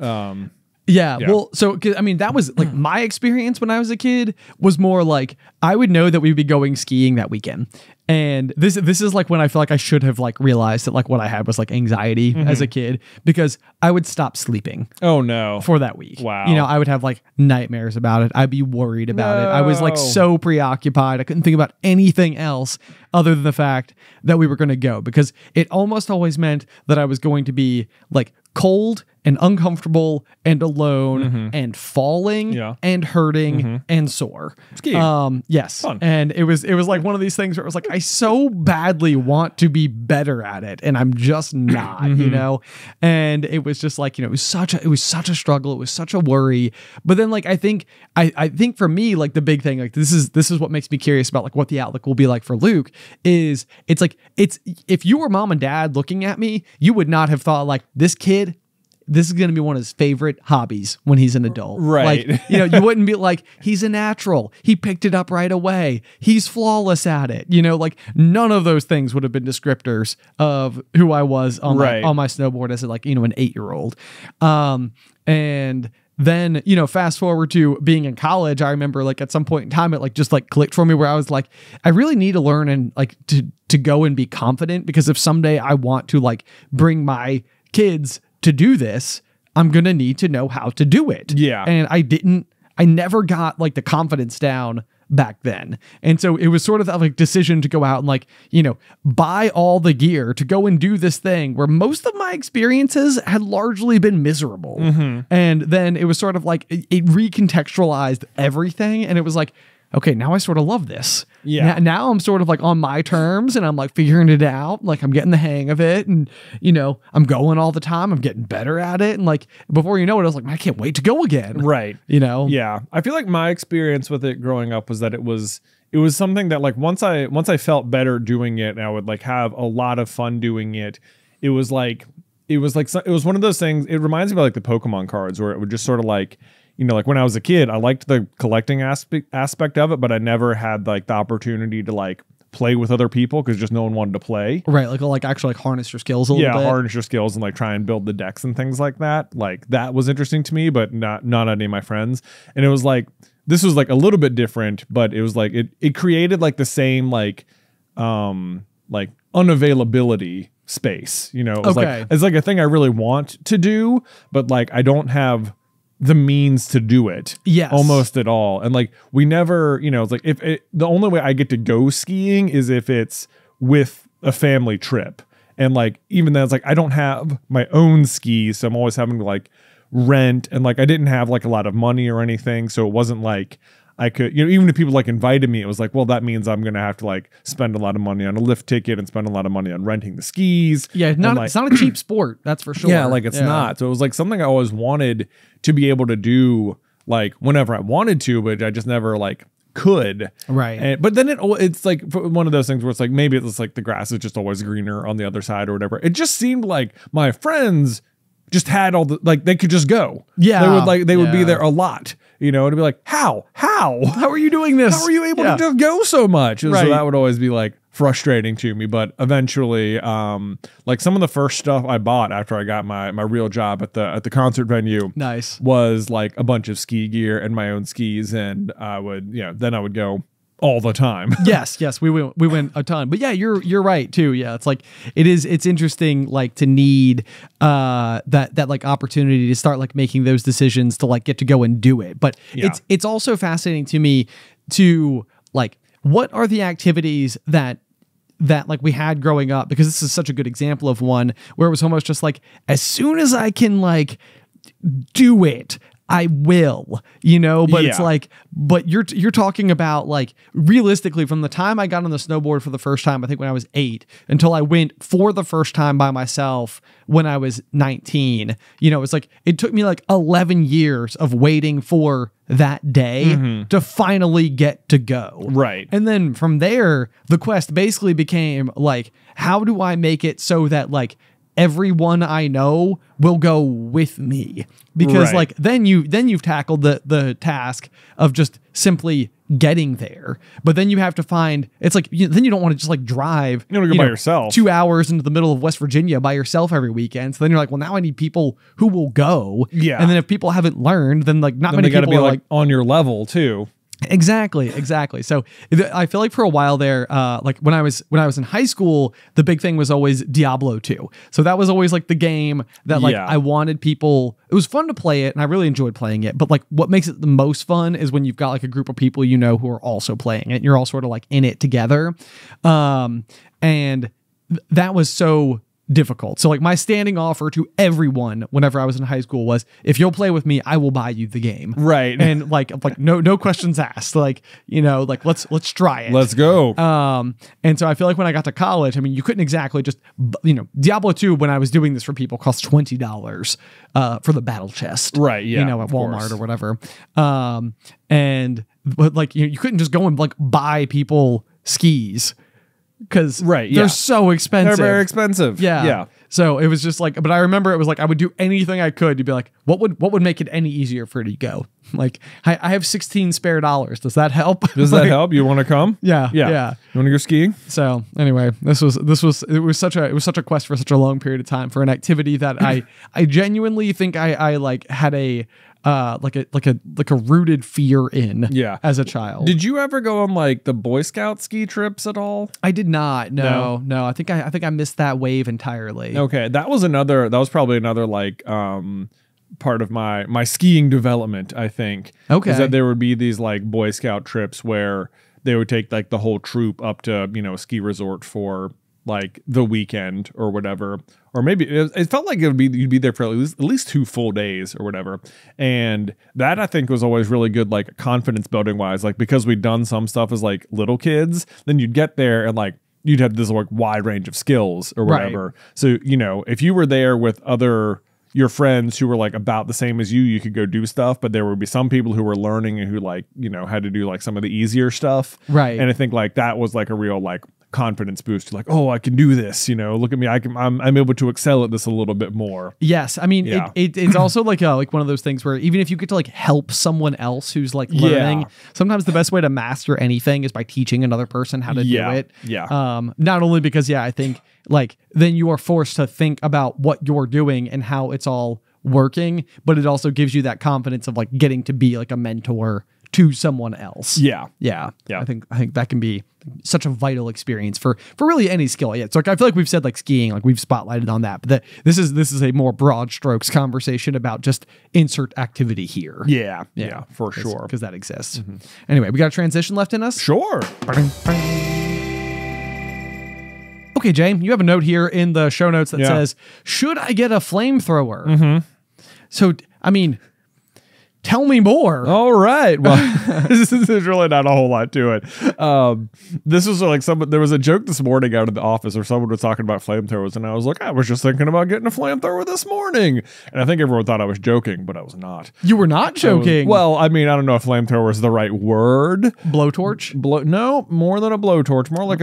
Yeah, well, so that was like my experience when I was a kid was more like I would know that we'd be going skiing that weekend, and this is like when I feel like I should have like realized that like what I had was like anxiety as a kid, because I would stop sleeping. Oh no, for that week. Wow, I would have like nightmares about it. I'd be worried about it. I was like so preoccupied. I couldn't think about anything else other than the fact that we were going to go, because it almost always meant that I was going to be like cold and uncomfortable and alone and falling and hurting and sore. Yes. Fun. And it was like one of these things where it was like, I so badly want to be better at it, and I'm just not, and it was just like, it was such a struggle. It was such a worry. But then like, I think for me, like the big thing, like this is what makes me curious about like what the outlook will be like for Luke is it's if you were mom and dad looking at me, you would not have thought like this kid, this is going to be one of his favorite hobbies when he's an adult. Right. Like, you wouldn't be like, he's a natural. He picked it up right away. He's flawless at it. Like none of those things would have been descriptors of who I was on my snowboard as like, an 8-year-old. And then, you know, fast forward to being in college, I remember like at some point in time, it like just like clicked for me where I was like, I really need to learn and like to go and be confident, because if someday I want to like bring my kids to do this, I'm going to need to know how to do it. Yeah. And I never got like the confidence down back then. And so it was sort of that like decision to go out and like, you know, buy all the gear to go and do this thing where most of my experiences had largely been miserable. And then it was sort of like it recontextualized everything. And it was like, okay, now I sort of love this. Yeah. Now I'm sort of like on my terms and I'm like figuring it out. Like I'm getting the hang of it. And, you know, I'm going all the time. I'm getting better at it. And like, before you know it, I was like, man, I can't wait to go again. Right. You know? Yeah. I feel like my experience with it growing up was that it was something that like once I felt better doing it and I would like have a lot of fun doing it, it was one of those things. It reminds me of like the Pokemon cards where it would just sort of like, you know, like when I was a kid, I liked the collecting aspect of it, but I never had like the opportunity to like play with other people because just no one wanted to play. Right. Like actually like harness your skills a little bit. Yeah, harness your skills and like try and build the decks and things like that. Like that was interesting to me, but not any of my friends. And it was like, this was like a little bit different, but it was like, it created like the same like unavailability space, you know, it was like, it's like a thing I really want to do, but like, I don't have the means to do it almost at all. And like we never, you know, it's like the only way I get to go skiing is if it's with a family trip. And like even then it's like I don't have my own skis, so I'm always having to like rent, and like I didn't have like a lot of money or anything, so it wasn't like I could, you know, even if people like invited me, it was like, well, that means I'm going to have to like spend a lot of money on a lift ticket and spend a lot of money on renting the skis. Yeah. It's not a cheap sport. That's for sure. Yeah. Like it's not. So it was like something I always wanted to be able to do like whenever I wanted to, but I just never like could. Right. But then it's like one of those things where it's like, maybe it's like the grass is just always greener on the other side or whatever. It just seemed like my friends just had all the, like they could just go. Yeah. They would be there a lot. You know, it'd be like, how are you doing this? How are you able to just go so much? And so that would always be like frustrating to me. But eventually, like some of the first stuff I bought after I got my real job at the concert venue, was like a bunch of ski gear and my own skis, and then I would go all the time. yes, we went a ton. But yeah, you're right too. Yeah, it's like it's interesting like to need that like opportunity to start like making those decisions to like get to go and do it. But it's also fascinating to me to like what are the activities that like we had growing up, because this is such a good example of one where it was almost just like as soon as I can like do it, I will, you know, but it's like, but you're talking about like realistically from the time I got on the snowboard for the first time, I think when I was 8, until I went for the first time by myself when I was 19, you know, it's like, it took me like 11 years of waiting for that day to finally get to go. Right. And then from there, the quest basically became like, how do I make it so that like everyone I know will go with me? Because like then you've tackled the task of just simply getting there, but then you have to find, it's like then you don't want to just like drive, you want to go by yourself 2 hours into the middle of West Virginia by yourself every weekend. So then you're like, well, now I need people who will go. Yeah. And then if people haven't learned, then like not many people are like on your level too. Exactly. So I feel like for a while there, like when I was in high school, the big thing was always Diablo 2. So that was always like the game that like I wanted people. It was fun to play it, and I really enjoyed playing it. But like what makes it the most fun is when you've got like a group of people you know who are also playing it. And you're all sort of like in it together, and that was so difficult. So like my standing offer to everyone whenever I was in high school was, if you'll play with me, I will buy you the game. Right. And like no questions asked. Like, you know, like let's try it. Let's go. And so I feel like when I got to college, I mean, you couldn't exactly just, you know, Diablo 2 when I was doing this for people cost $20 for the battle chest. Right. Yeah. You know, at Walmart or whatever. But like you couldn't just go and like buy people skis, because they're so expensive. They're very expensive. Yeah. So it was just like, but I remember it was like I would do anything I could to be like, what would make it any easier for it to go? Like I have 16 spare dollars. Does that help? Does that help? You want to come? Yeah. You want to go skiing? So anyway, it was such a quest for such a long period of time for an activity that I genuinely think I like had a like a rooted fear in Yeah. as a child. Did you ever go on like the Boy Scout ski trips at all? I did not. No. I think I missed that wave entirely. Okay, that was probably another like part of my skiing development, I think. Okay. Is that there would be these like Boy Scout trips where they would take like the whole troop up to, a ski resort for like the weekend or whatever. Or maybe it felt like you'd be there for at least 2 full days or whatever. And that I think was always really good, like confidence building wise, like because we'd done some stuff as like little kids, then you'd get there and like you'd have this like wide range of skills or whatever. Right. So, if you were there with your friends who were like about the same as you could go do stuff, but there would be some people who were learning and who like, had to do like some of the easier stuff. Right. And I think like that was like a real like confidence boost, like, oh, I can do this, look at me, I'm able to excel at this a little bit more. Yes. I mean, it's also like one of those things where even if you get to like help someone else who's like learning, sometimes the best way to master anything is by teaching another person how to do it. Yeah. Not only because, I think like then you are forced to think about what you're doing and how it's all working, but it also gives you that confidence of like getting to be like a mentor to someone else. Yeah. I think that can be such a vital experience for really any skill. Yeah. So like, I feel like we've said like skiing, like we've spotlighted on that, but this is a more broad strokes conversation about just insert activity here. Yeah, for sure. Because that exists. Anyway, we got a transition left in us? Sure. Okay, Jay, you have a note here in the show notes that says, should I get a flamethrower? So, I mean, tell me more. All right. Well, there's really not a whole lot to it. This was like there was a joke this morning out of the office where someone was talking about flamethrowers, and I was like, I was just thinking about getting a flamethrower this morning. And I think everyone thought I was joking, but I was not. You were not joking. Well, I mean, I don't know if flamethrower is the right word. Blowtorch? No, more than a blowtorch. More like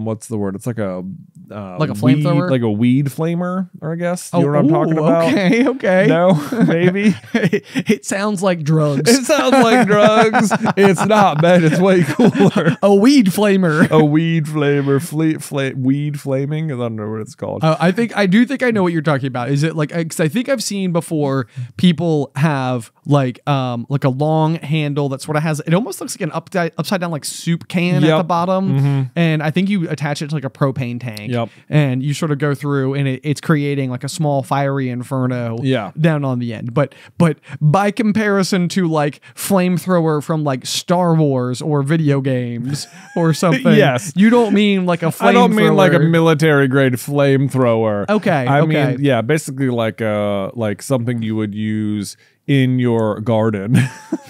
what's the word? It's like a flamethrower, like a weed flamer, or I guess. You know what I'm talking about? Okay. No, maybe. It sounds like drugs. It sounds like drugs. It's not, man. It's way cooler. A weed flamer. A weed flamer. Weed flaming? I don't know what it's called. I do think I know what you're talking about. Is it like, because I think I've seen before people have like a long handle that sort of has, it almost looks like an upside down like soup can at the bottom. And I think you attach it to like a propane tank. Yep. And you sort of go through and it's creating like a small fiery inferno down on the end. But by comparison to like flamethrower from like Star Wars or video games or something, yes, you don't mean like a flamethrower. I don't mean like a military grade flamethrower. Okay. I mean, basically like something you would use in your garden.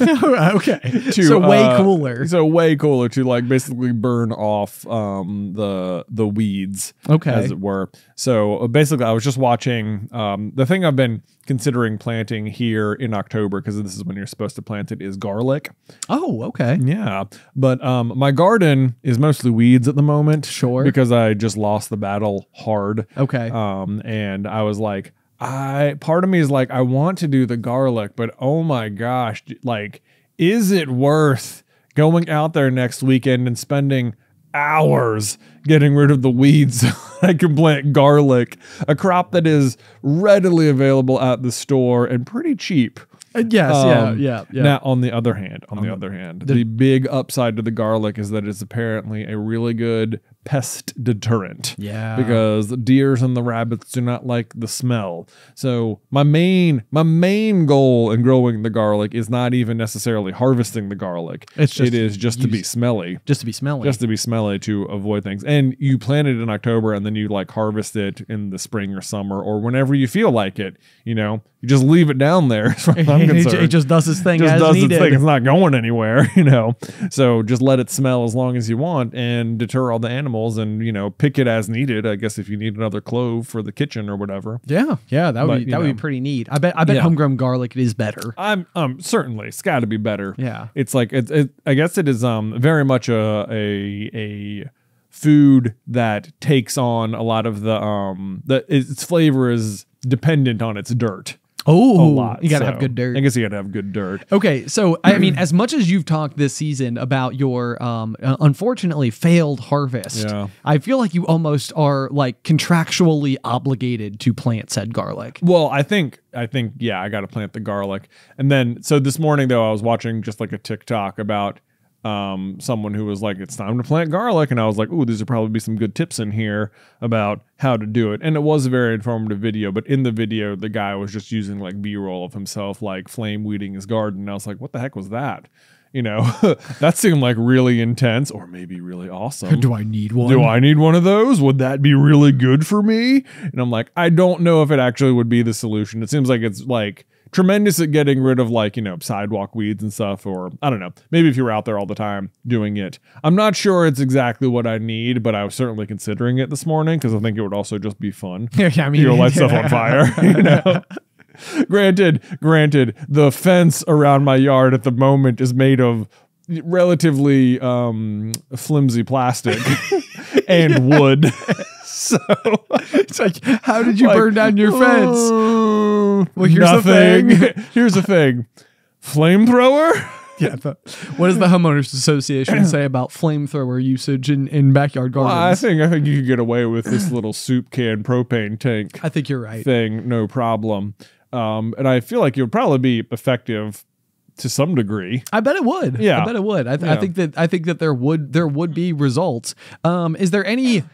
Okay. So way cooler. So way cooler to like basically burn off the weeds, as it were. So basically I was just watching the thing I've been considering planting here in October, because this is when you're supposed to plant it, is garlic. Oh, okay. Yeah. But my garden is mostly weeds at the moment. Sure. Because I just lost the battle hard. Okay. And I was like, part of me is like, I want to do the garlic, but oh my gosh, like, is it worth going out there next weekend and spending hours getting rid of the weeds so I can plant garlic, a crop that is readily available at the store and pretty cheap. Yes, yeah. Now, on the other hand, the big upside to the garlic is that it's apparently a really good pest deterrent. Yeah. Because the deers and the rabbits do not like the smell. So my main goal in growing the garlic is not even necessarily harvesting the garlic. It is just to be smelly. Just to be smelly. Just to be smelly, to avoid things. And you plant it in October and then you like harvest it in the spring or summer or whenever you feel like it. You just leave it down there as far as I'm concerned. It just does its thing as needed. Its thing. It's not going anywhere, So just let it smell as long as you want and deter all the animals and, pick it as needed. I guess if you need another clove for the kitchen or whatever. Yeah. That would be pretty neat. I bet homegrown garlic is better. Certainly it's got to be better. Yeah. It's like I guess it is very much a food that takes on a lot of its flavor is dependent on its dirt. Oh, lot. you got to have good dirt. I guess you got to have good dirt. Okay, so I mean, as much as you've talked this season about your unfortunately failed harvest, Yeah. I feel like you almost are like contractually obligated to plant said garlic. Well, I think, yeah, I got to plant the garlic. And then, so this morning though, I was watching just like a TikTok about someone who was like, it's time to plant garlic. And I was like, ooh, these would probably be some good tips in here about how to do it. And it was a very informative video, but in the video, the guy was just using like B-roll of himself, like flame weeding his garden. And I was like, what the heck was that? You know, that seemed like really intense or maybe really awesome. Do I need one? Do I need one of those? Would that be really good for me? And I'm like, I don't know if it actually would be the solution. It seems like it's like tremendous at getting rid of like, you know, sidewalk weeds and stuff, or I don't know, maybe if you were out there all the time doing it. I'm not sure it's exactly what I need, but I was certainly considering it this morning because I think it would also just be fun. Yeah, I mean, you light stuff on fire, you know. Granted, the fence around my yard at the moment is made of relatively flimsy plastic and wood. So it's like, how did you burn down your fence? Well, here's nothing. the thing. Here's the thing. Flamethrower? Yeah. What does the homeowners association say about flamethrower usage in backyard gardens? Well, I think you could get away with this little soup can propane tank. I think you're right. Thing, no problem. And I feel like it would probably be effective to some degree. I bet it would. Yeah. I bet it would. I think that there would be results. Is there any?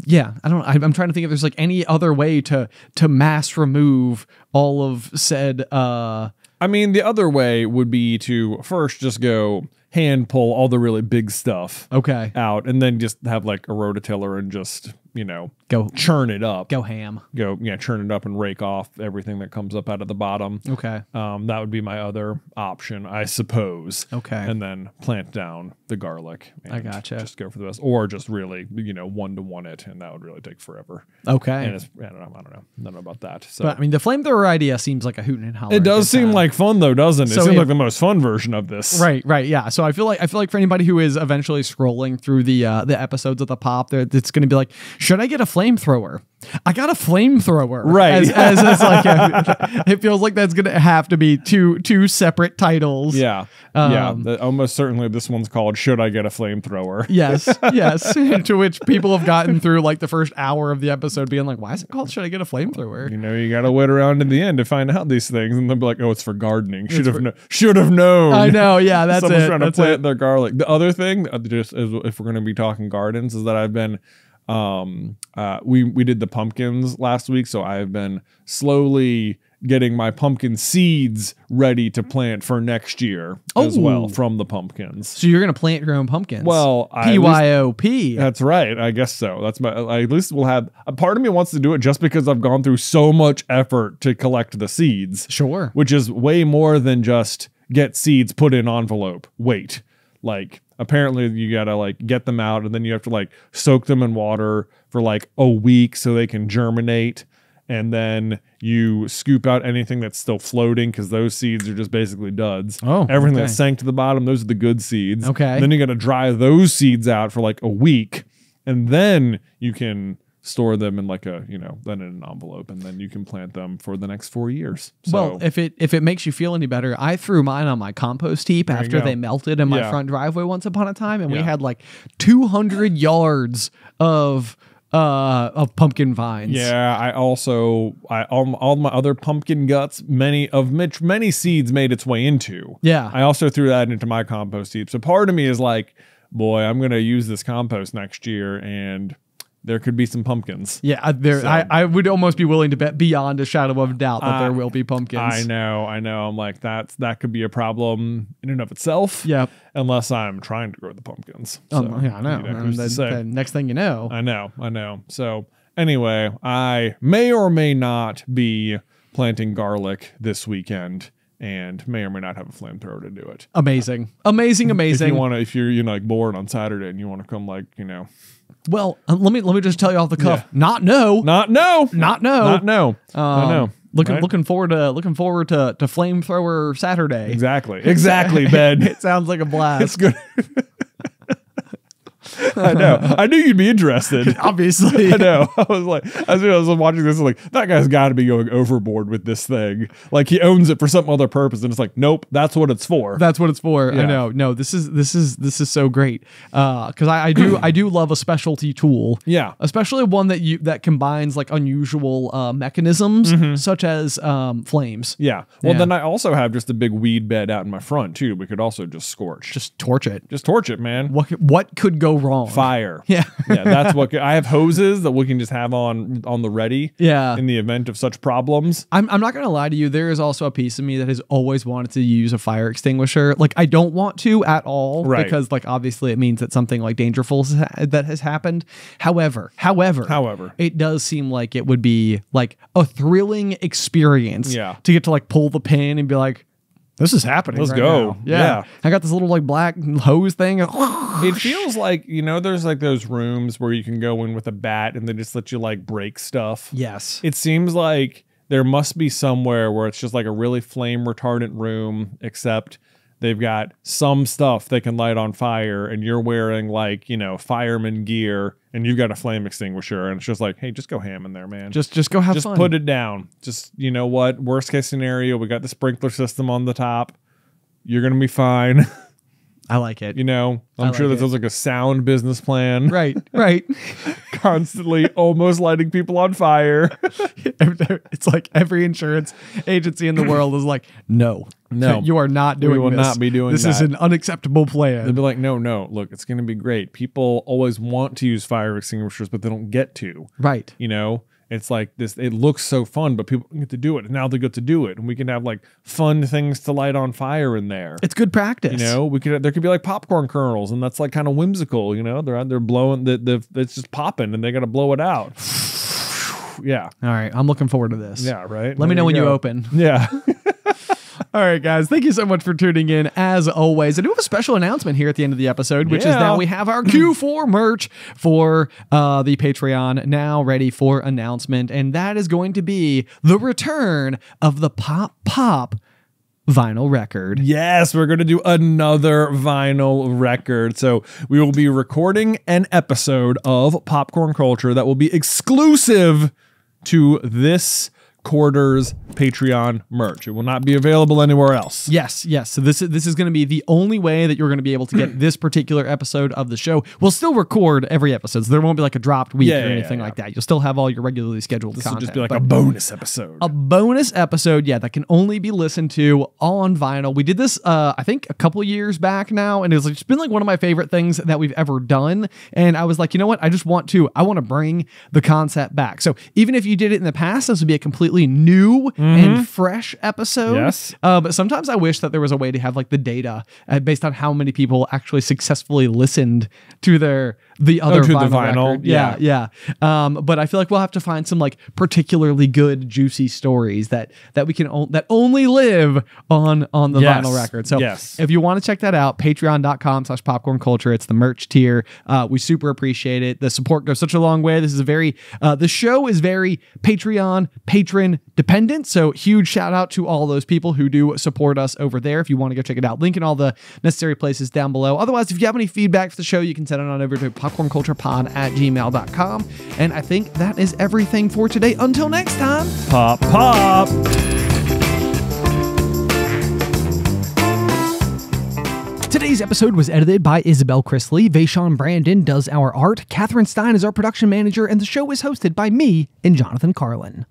Yeah, I don't. I'm trying to think if there's like any other way to mass remove all of said. I mean, the other way would be to first just go hand pull all the really big stuff out, and then just have like a rototiller and just, you know, go churn it up. Go ham. Churn it up and rake off everything that comes up out of the bottom. Okay. That would be my other option, I suppose. Okay. And then plant down the garlic. I gotcha. Just go for the best, or just really, you know, 1-to-1 it, and that would really take forever. Okay. And it's, I don't know about that. So, but I mean, the flamethrower idea seems like a hoot and holler. it does seem like fun though, doesn't it? So it seems like the most fun version of this. Right, yeah. So I feel like for anybody who is eventually scrolling through the episodes of the pop, it's going to be like, should I get a flamethrower? I got a flamethrower. Right. As it's like, it feels like that's going to have to be two separate titles. Yeah. Almost certainly this one's called Should I Get a Flamethrower? Yes. To which people have gotten through like the first hour of the episode being like, why is it called Should I Get a Flamethrower? You know, you got to wait around to the end to find out these things. And they'll be like, oh, it's for gardening. Should have known. I know. Yeah, that's Someone's it. trying to plant their garlic. The other thing, just if we're going to be talking gardens, is that I've been we did the pumpkins last week, so I've been slowly getting my pumpkin seeds ready to plant for next year as well from the pumpkins. So you're going to plant your own pumpkins? Well, PYOP. That's right. I guess so. That's I at least we'll have a part of me wants to do it just because I've gone through so much effort to collect the seeds. Sure. Which is way more than just get seeds, put in envelope, wait. Like, apparently you gotta like get them out, and then you have to like soak them in water for like a week so they can germinate, and then you scoop out anything that's still floating because those seeds are just basically duds. Oh, everything that sank to the bottom, those are the good seeds. Okay. And then you gotta dry those seeds out for like a week, and then you can store them in like a, you know, then in an envelope, and then you can plant them for the next 4 years. So, well, if it makes you feel any better, I threw mine on my compost heap after they melted in my front driveway once upon a time, and we had like 200 yards of pumpkin vines. Yeah, all my other pumpkin guts, many seeds made its way into. Yeah. I also threw that into my compost heap. So part of me is like, boy, I'm gonna use this compost next year, and there could be some pumpkins. Yeah, I would almost be willing to bet beyond a shadow of a doubt that there will be pumpkins. I know. I'm like, that could be a problem in and of itself. Yeah. Unless I'm trying to grow the pumpkins. So, yeah, I know. Who's to say? The next thing you know. I know. So anyway, I may or may not be planting garlic this weekend, and may or may not have a flamethrower to do it. Amazing. If you're like bored on Saturday and you want to come, like, you know. Well, let me just tell you off the cuff. Yeah. Not no. I know. Looking forward to Flamethrower Saturday. Exactly, Ben. It sounds like a blast. It's good. I know. I knew you'd be interested. Obviously. I know. I was like, as I was watching this, I was like, that guy's got to be going overboard with this thing. Like he owns it for some other purpose, and it's like, nope, that's what it's for. That's what it's for. Yeah. I know. No, this is so great. Because I do love a specialty tool. Yeah. Especially one that combines like unusual mechanisms such as flames. Yeah. Well, Yeah. then I also have just a big weed bed out in my front too. We could also just scorch. Just torch it. Just torch it, man. What could go wrong? Fire. Yeah. Yeah, that's what I have hoses that we can just have on the ready. Yeah. In the event of such problems. I'm not gonna lie to you. There is also a piece of me that has always wanted to use a fire extinguisher. Like I don't want to at all, Right. because like obviously it means that something like dangerful that has happened. However, it does seem like it would be like a thrilling experience. Yeah. To get to like pull the pin and be like, this is happening. Let's right go. now. Yeah. I got this little like black hose thing. It feels like, there's like those rooms where you can go in with a bat and they just let you like break stuff. Yes. It seems like there must be somewhere where it's just like a really flame retardant room, except they've got some stuff they can light on fire and you're wearing like, fireman gear and you've got a flame extinguisher and it's just like, hey, just go ham in there, man. Just go have Just fun. put it down. Just, you know what? Worst case scenario, we got the sprinkler system on the top. You're going to be fine. I like it. I'm sure that sounds like a sound business plan. Right. Constantly almost lighting people on fire. It's like every insurance agency in the world is like, no, you are not doing this. We will not be doing this. that. This is an unacceptable plan. They'll be like, no, look, it's going to be great. People always want to use fire extinguishers, but they don't get to. Right. It's like this, it looks so fun, but people get to do it. And now they get to do it. And we can have like fun things to light on fire in there. It's good practice. There could be like popcorn kernels, and that's like kind of whimsical, they're out there blowing it's just popping and they got to blow it out. Yeah. All right. I'm looking forward to this. Yeah. Right. Let me know when you open. Yeah. All right, guys. Thank you so much for tuning in, as always. I do have a special announcement here at the end of the episode, which is that we have our Q4 merch for the Patreon now ready for announcement, and that is going to be the return of the Pop vinyl record. Yes, we're going to do another vinyl record. So we will be recording an episode of Popcorn Culture that will be exclusive to this quarter's Patreon merch. It will not be available anywhere else. Yes. So this is going to be the only way that you're going to be able to get this particular episode of the show. We'll still record every episode, so there won't be like a dropped week or anything like that. You'll still have all your regularly scheduled content. This will just be like a bonus episode. A bonus episode, that can only be listened to on vinyl. We did this, I think, a couple years back now, and it's been like one of my favorite things that we've ever done. And I was like, you know what? I want to bring the concept back. So even if you did it in the past, this would be a completely new and fresh episode. Yes. But sometimes I wish that there was a way to have like the data based on how many people actually successfully listened to the other vinyl record. Yeah. But I feel like we'll have to find some like particularly good, juicy stories that we can that only live on the vinyl record. So if you want to check that out, patreon.com/popcornculture. It's the merch tier. We super appreciate it. The support goes such a long way. This is the show is very patron dependent. So huge shout out to all those people who do support us over there. If you want to go check it out, link in all the necessary places down below. Otherwise, if you have any feedback for the show, you can send it on over to popcornculturepod@gmail.com. And I think that is everything for today. Until next time, pop. Today's episode was edited by Isybelle Christley. Vaishon Brandon does our art. Catherine Stein is our production manager, and the show is hosted by me and Jonathan Carlin.